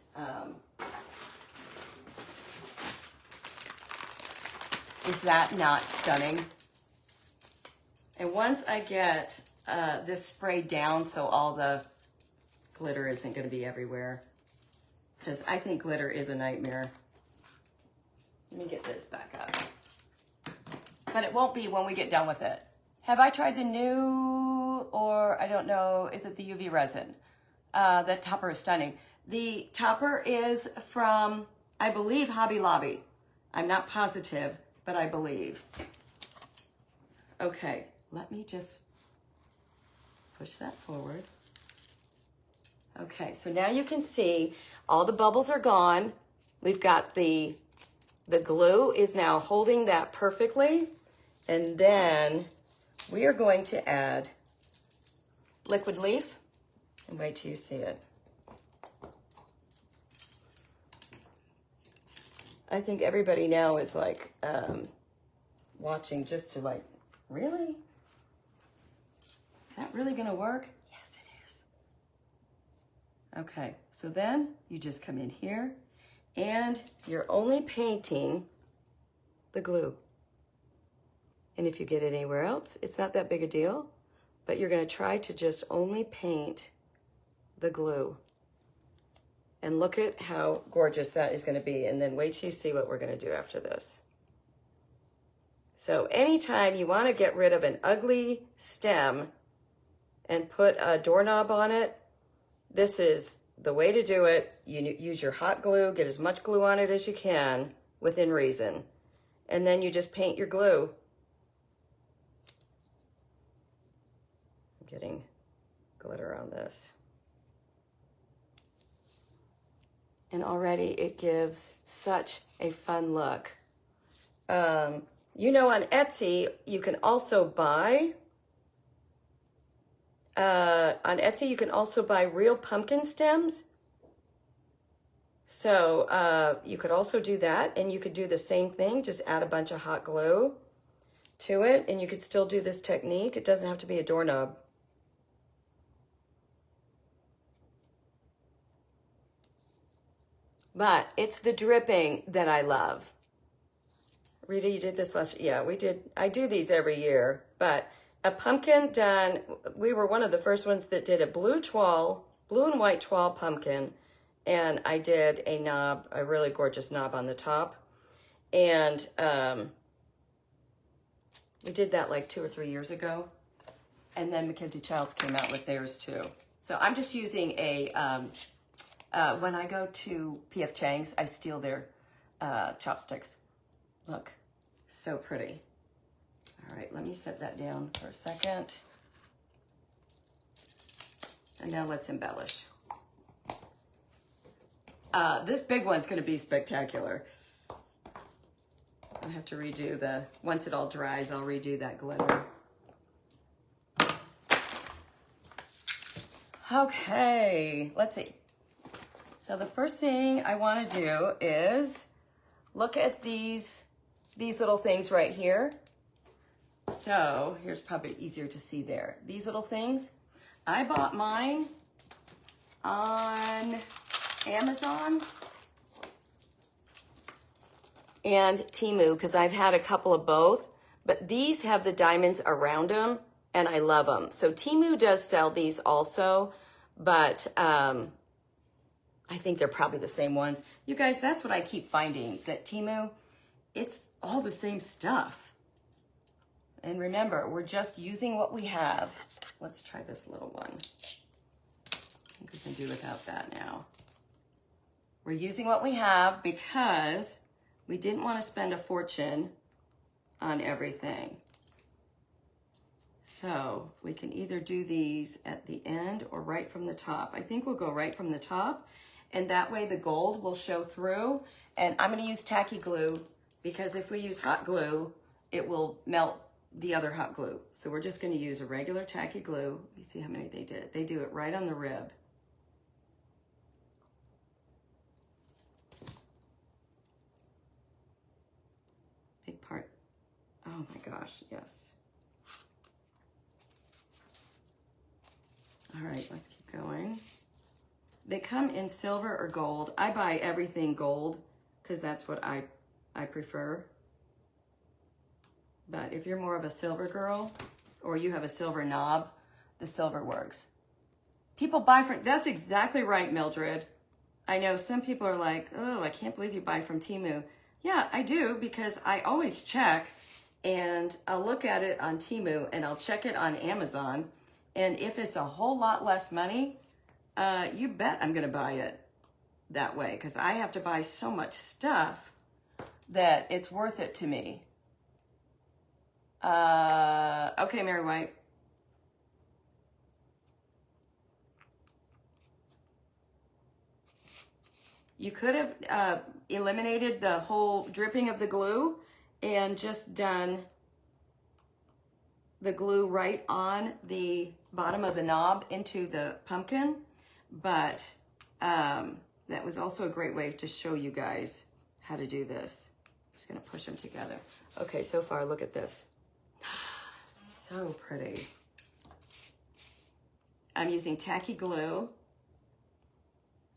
is that not stunning? And once I get this sprayed down so all the glitter isn't going to be everywhere, because I think glitter is a nightmare. Let me get this back up. But it won't be when we get done with it. Have I tried the new, or I don't know, is it the UV resin? The topper is stunning. The topper is from, I believe, Hobby Lobby. I'm not positive, but I believe. Okay, let me just push that forward. Okay, so now you can see all the bubbles are gone. We've got the glue is now holding that perfectly. And then we are going to add liquid leaf and wait till you see it. I think everybody now is like watching just to like, really? Is that really gonna work? Yes, it is. Okay, so then you just come in here and you're only painting the glue. And if you get it anywhere else, it's not that big a deal, but you're gonna try to just only paint the glue. And look at how gorgeous that is gonna be. And then wait till you see what we're gonna do after this. So anytime you wanna get rid of an ugly stem and put a doorknob on it, this is the way to do it. You use your hot glue, get as much glue on it as you can within reason. And then you just paint your glue. I'm getting glitter on this. And already it gives such a fun look. You know, on Etsy, you can also buy, real pumpkin stems. So you could also do that, and you could do the same thing, just add a bunch of hot glue to it, and you could still do this technique. It doesn't have to be a doorknob. But it's the dripping that I love. Rita, you did this last year. Yeah, we did. I do these every year, but a pumpkin done, we were one of the first ones that did a blue and white toile pumpkin, and I did a knob, a really gorgeous knob on the top. And we did that like 2 or 3 years ago. And then Mackenzie Childs came out with theirs too. So I'm just using a, when I go to P.F. Chang's, I steal their chopsticks. Look, so pretty. All right, let me set that down for a second. And now let's embellish. This big one's gonna be spectacular. I'll have to redo once it all dries, I'll redo that glitter. Okay, let's see. So the first thing I wanna do is look at these little things right here. So here's probably easier to see there. These little things, I bought mine on Amazon and Temu because I've had a couple of both, but these have the diamonds around them and I love them. So Temu does sell these also, but I think they're probably the same ones. You guys, that's what I keep finding, that Temu, it's all the same stuff. And remember, we're just using what we have. Let's try this little one. I think we can do without that now. We're using what we have because we didn't want to spend a fortune on everything. So we can either do these at the end or right from the top. I think we'll go right from the top, and that way the gold will show through. And I'm going to use tacky glue because if we use hot glue, it will melt the other hot glue. So we're just going to use a regular tacky glue. Let me see how many they did. They do it right on the rib. Big part. Oh my gosh, yes. All right, let's keep going. They come in silver or gold. I buy everything gold because that's what I prefer. But if you're more of a silver girl or you have a silver knob, the silver works. People buy from, that's exactly right, Mildred. I know some people are like, oh, I can't believe you buy from Temu. Yeah, I do because I always check and I'll look at it on Temu and I'll check it on Amazon. And if it's a whole lot less money, you bet I'm going to buy it that way because I have to buy so much stuff that it's worth it to me. Okay, Mary White. You could have eliminated the whole dripping of the glue and just done the glue right on the bottom of the knob into the pumpkin, but that was also a great way to show you guys how to do this. I'm just gonna push them together. Okay, so far, look at this. So pretty. I'm using tacky glue,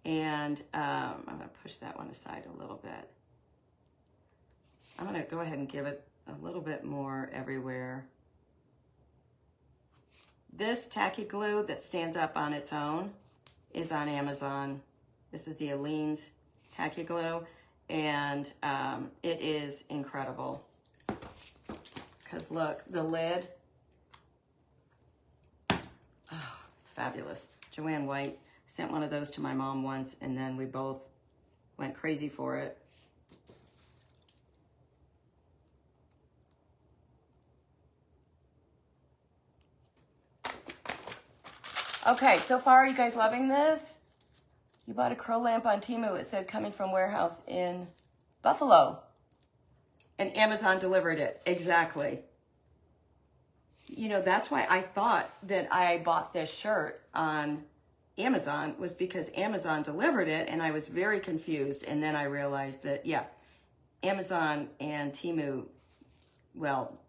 and I'm gonna push that one aside a little bit. I'm gonna go ahead and give it a little bit more everywhere. This tacky glue that stands up on its own is on Amazon. This is the Aleene's tacky glue, and it is incredible. Because look, the lid, oh, it's fabulous. Joanne White sent one of those to my mom once, and then we both went crazy for it. Okay, so far, are you guys loving this? You bought a crow lamp on Temu. It said coming from warehouse in Buffalo. And Amazon delivered it. Exactly. You know, that's why I thought that I bought this shirt on Amazon, was because Amazon delivered it, and I was very confused. And then I realized that, yeah, Amazon and Temu, well,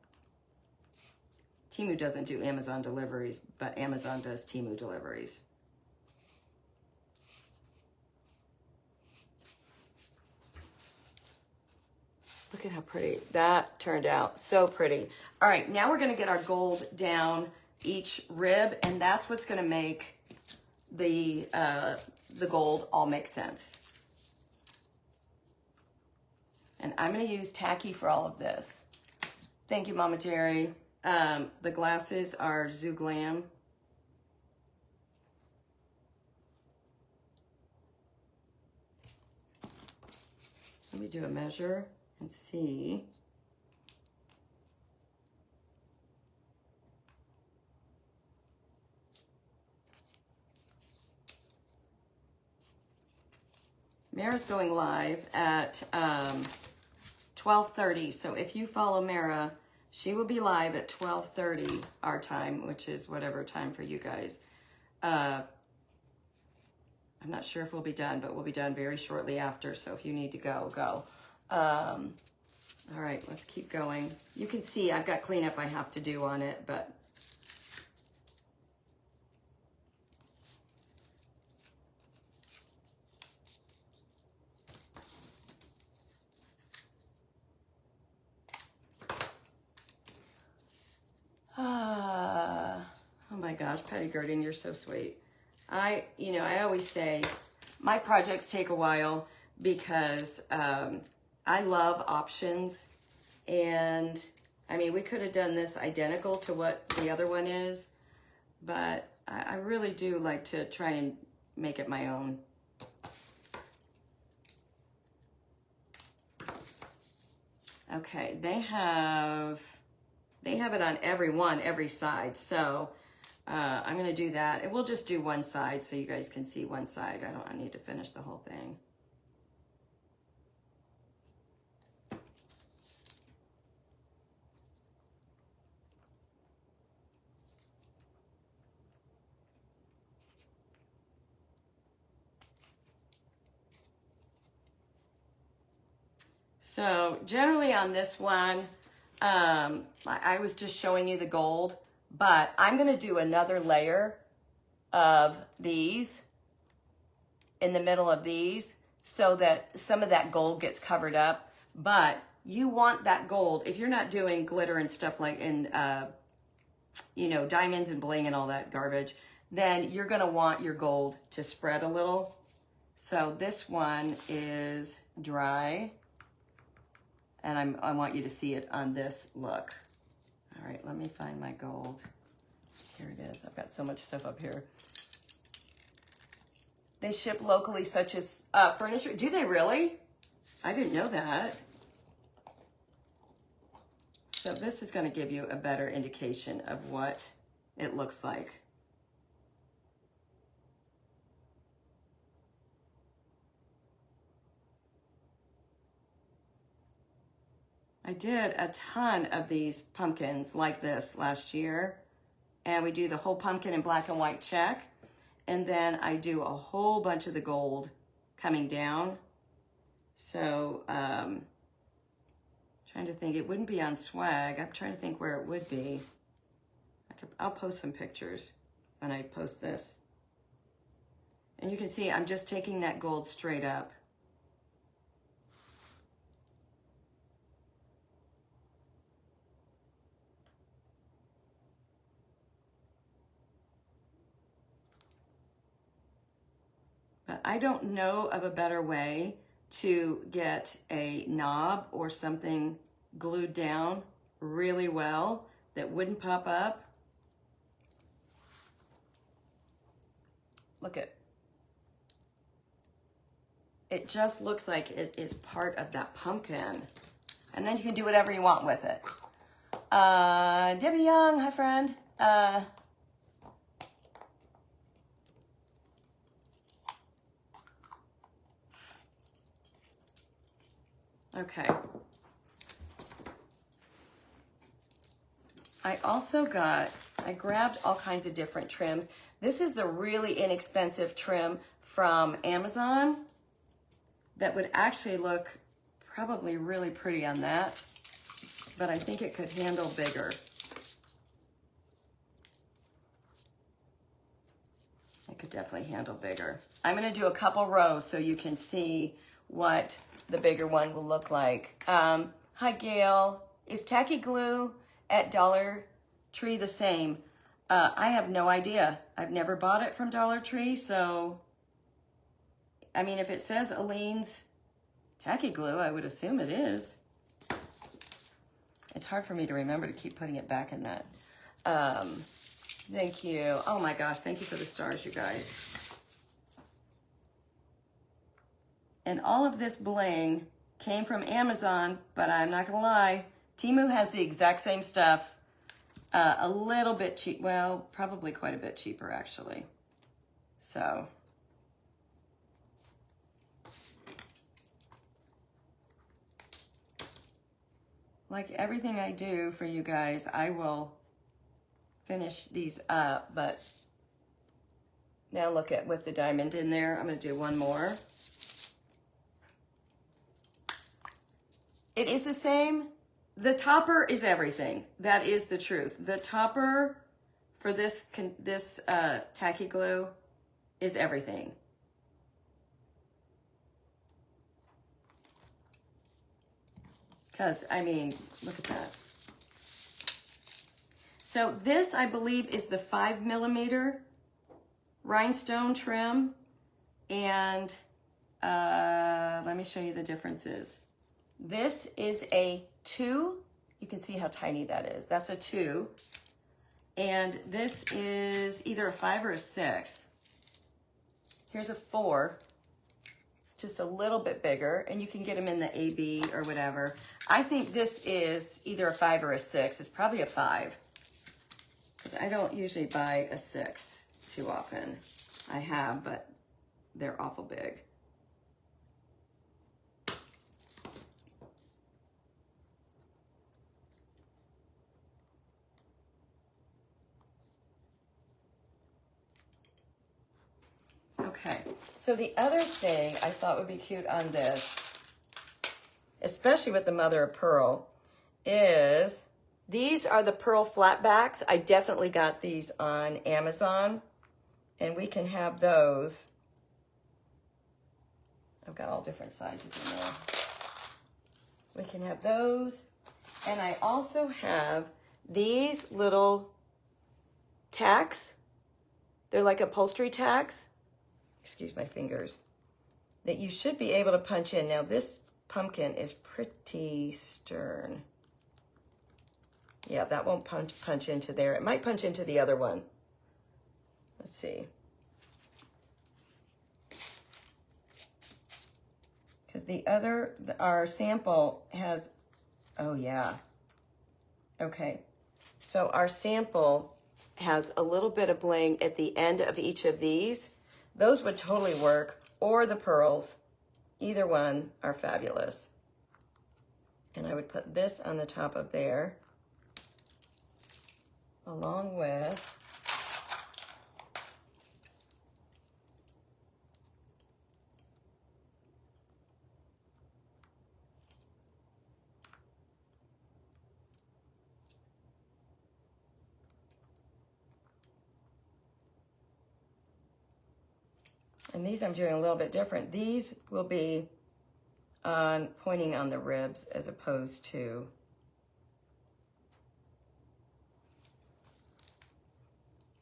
Temu doesn't do Amazon deliveries, but Amazon does Temu deliveries. Look at how pretty that turned out. So pretty. All right, now we're going to get our gold down each rib, and that's what's going to make the gold all make sense. And I'm going to use tacky for all of this. Thank you, Mama Jerry. The glasses are Glam. Let me do a measure and see. Mara's going live at 12:30. So if you follow Mara, she will be live at 12:30 our time, which is whatever time for you guys. I'm not sure if we'll be done, but we'll be done very shortly after. So if you need to go, go. All right, let's keep going. You can see I've got cleanup I have to do on it, but oh my gosh, Patty Gurdon, you're so sweet. I always say my projects take a while because I love options. And I mean, we could have done this identical to what the other one is, but I really do like to try and make it my own. Okay, they have it on every side. So I'm gonna do that. And we'll just do one side so you guys can see one side. I need to finish the whole thing. So generally on this one, I was just showing you the gold, but I'm gonna do another layer of these in the middle of these so that some of that gold gets covered up. But you want that gold, if you're not doing glitter and stuff like in, you know, diamonds and bling and all that garbage, then you're gonna want your gold to spread a little. So this one is dry. And I want you to see it on this look. All right, let me find my gold. Here it is. I've got so much stuff up here. They ship locally, such as furniture. Do they really? I didn't know that. So this is going to give you a better indication of what it looks like. I did a ton of these pumpkins like this last year, and we do the whole pumpkin in black and white check, and then I do a whole bunch of the gold coming down. So trying to think, it wouldn't be on swag. I'm trying to think where it would be. I'll post some pictures when I post this. And you can see I'm just taking that gold straight up. But I don't know of a better way to get a knob or something glued down really well that wouldn't pop up. Look at it, just looks like it is part of that pumpkin. And then you can do whatever you want with it. Debbie Young, hi friend. Okay. I grabbed all kinds of different trims. This is the really inexpensive trim from Amazon that would actually look probably really pretty on that, but I think it could handle bigger. It could definitely handle bigger. I'm gonna do a couple rows so you can see what the bigger one will look like. Hi Gail, is tacky glue at Dollar Tree the same? I have no idea. I've never bought it from Dollar Tree, so I mean, if it says Aleene's tacky glue, I would assume it is. It's hard for me to remember to keep putting it back in that. Thank you. Oh my gosh, thank you for the stars, you guys. And all of this bling came from Amazon, but I'm not gonna lie, Temu has the exact same stuff, a little bit cheap, well, probably quite a bit cheaper actually. So. Like everything I do for you guys, I will finish these up, but now look at with the diamond in there, I'm gonna do one more. It is the same. The topper is everything. That is the truth. The topper for this tacky glue is everything. Because, I mean, look at that. So this, I believe, is the 5mm rhinestone trim. And let me show you the differences. This is a 2. You can see how tiny that is. That's a 2. And this is either a 5 or a 6. Here's a 4. It's just a little bit bigger, and you can get them in the AB or whatever. I think this is either a 5 or a 6. It's probably a 5, because I don't usually buy a 6 too often. I have, but they're awful big. Okay, so the other thing I thought would be cute on this, especially with the mother of pearl, is these are the pearl flatbacks. I definitely got these on Amazon, and we can have those. I've got all different sizes in there. We can have those, and I also have these little tacks. They're like upholstery tacks. Excuse my fingers, that you should be able to punch in. Now this pumpkin is pretty stern. Yeah, that won't punch into there. It might punch into the other one. Let's see. Because our sample has, oh yeah. Okay, so our sample has a little bit of bling at the end of each of these. Those would totally work, or the pearls. Either one are fabulous. And I would put this on the top of there, along with and these I'm doing a little bit different. These will be pointing on the ribs as opposed to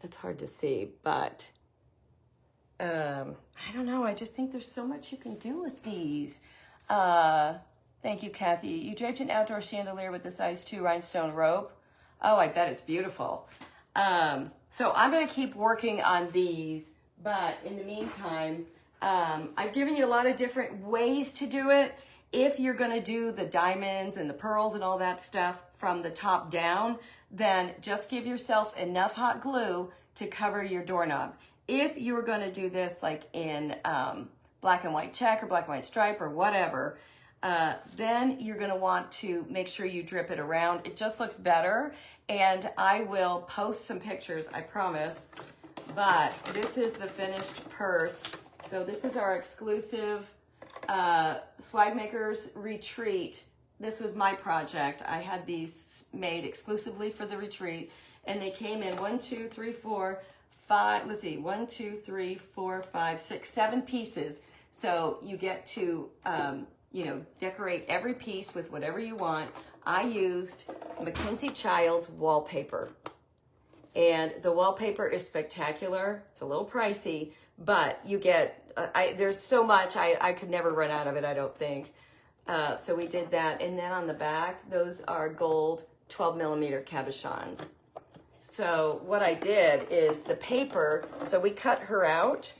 it's hard to see, but I don't know. I just think there's so much you can do with these. Thank you, Kathy. You draped an outdoor chandelier with the size 2 rhinestone rope. Oh, I bet it's beautiful. So I'm going to keep working on these. But in the meantime, I've given you a lot of different ways to do it. If you're going to do the diamonds and the pearls and all that stuff from the top down, then just give yourself enough hot glue to cover your doorknob. If you were going to do this like in black and white check or black and white stripe or whatever, then you're going to want to make sure you drip it around. It just looks better. And I will post some pictures, I promise. But this is the finished purse. So this is our exclusive Swag Makers Retreat. This was my project. I had these made exclusively for the retreat, and they came in 1, 2, 3, 4, 5. Let's see, 1, 2, 3, 4, 5, 6, 7 pieces. So you get to decorate every piece with whatever you want. I used Mackenzie Childs wallpaper. And the wallpaper is spectacular. It's a little pricey, but you get, there's so much, I could never run out of it, I don't think. So we did that. And then on the back, those are gold 12 millimeter cabochons. So what I did is the paper, so we cut her out.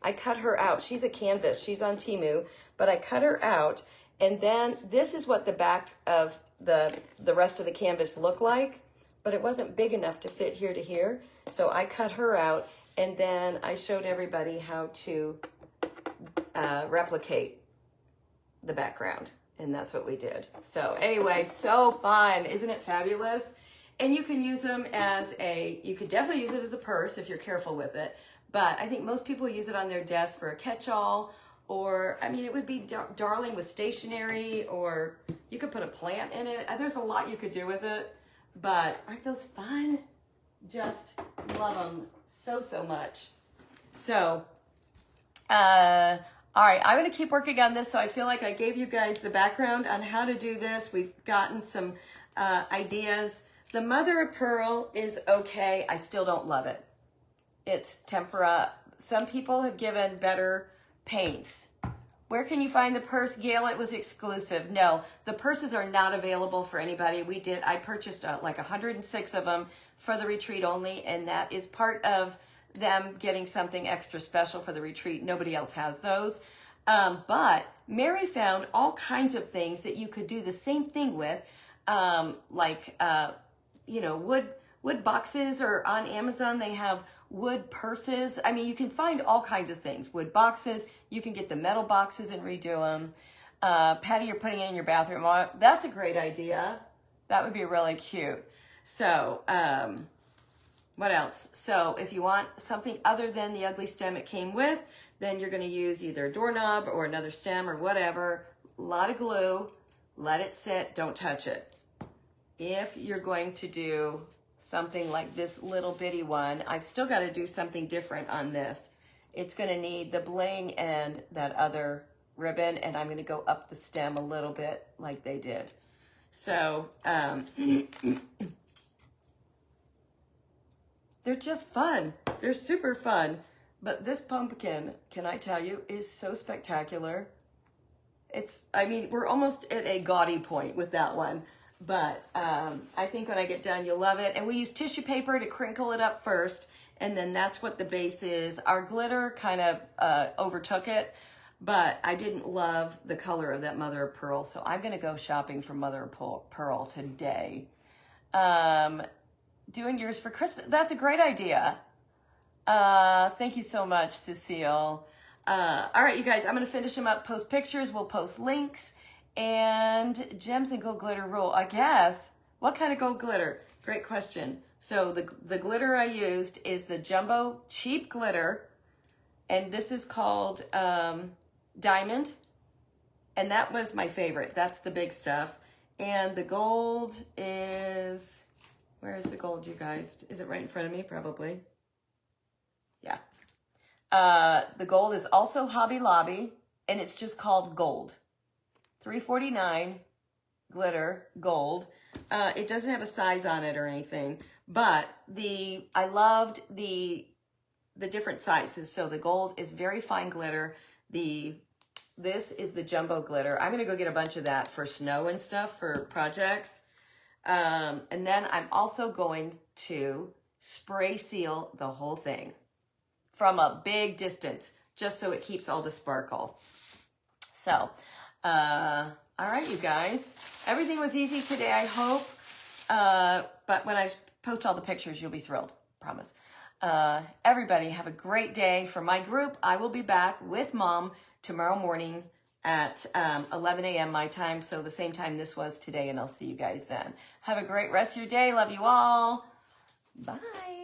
I cut her out. She's a canvas. She's on Temu, but I cut her out. And then this is what the back of the rest of the canvas looked like. But it wasn't big enough to fit here to here. So I cut her out, and then I showed everybody how to replicate the background. And that's what we did. So anyway, so fun. Isn't it fabulous? And you can use them as you could definitely use it as a purse if you're careful with it. But I think most people use it on their desk for a catch-all, or, I mean, it would be darling with stationery, or you could put a plant in it. There's a lot you could do with it. But aren't those fun? Just love them so, so much. So, all right, I'm going to keep working on this. So I feel like I gave you guys the background on how to do this. We've gotten some ideas. The mother of pearl is okay. I still don't love it. It's tempera. Some people have given better paints. Where can you find the purse? Gail, it was exclusive. No, the purses are not available for anybody. I purchased like 106 of them for the retreat only, and that is part of them getting something extra special for the retreat. Nobody else has those. But Mary found all kinds of things that you could do the same thing with, you know, wood boxes, or on Amazon they have wood purses. I mean, you can find all kinds of things. Wood boxes, you can get the metal boxes and redo them. Patty, you're putting it in your bathroom. Oh, that's a great idea. That would be really cute. So, what else? So if you want something other than the ugly stem it came with, then you're going to use either a doorknob or another stem or whatever. A lot of glue. Let it sit. Don't touch it. If you're going to do something like this little bitty one, I've still got to do something different on this. It's going to need the bling and that other ribbon, and I'm going to go up the stem a little bit like they did. So, they're just fun. They're super fun. But this pumpkin, can I tell you, is so spectacular. I mean, we're almost at a gaudy point with that one. But I think when I get done, you'll love it. And we use tissue paper to crinkle it up first, and then that's what the base is. Our glitter kind of overtook it, but I didn't love the color of that mother of pearl, so I'm going to go shopping for mother of pearl today. Doing yours for Christmas. That's a great idea. Thank you so much, Cecile. All right, you guys, I'm going to finish them up, post pictures. We'll post links. And gems and gold glitter rule, I guess. What kind of gold glitter? Great question. So the glitter I used is the jumbo cheap glitter, and this is called Diamond, and that was my favorite. That's the big stuff. And the gold is, where is the gold, you guys? Is it right in front of me? Probably. Yeah. The gold is also Hobby Lobby, and it's just called Gold. $3.49 glitter gold. It doesn't have a size on it or anything, but I loved the different sizes. So the gold is very fine glitter. This is the jumbo glitter. I'm gonna go get a bunch of that for snow and stuff for projects. And then I'm also going to spray seal the whole thing from a big distance, just so it keeps all the sparkle. So, all right, you guys. Everything was easy today, I hope. But when I post all the pictures, you'll be thrilled. Promise. Everybody have a great day. For my group, I will be back with Mom tomorrow morning at 11 a.m. my time, so the same time this was today, and I'll see you guys then. Have a great rest of your day. Love you all. Bye.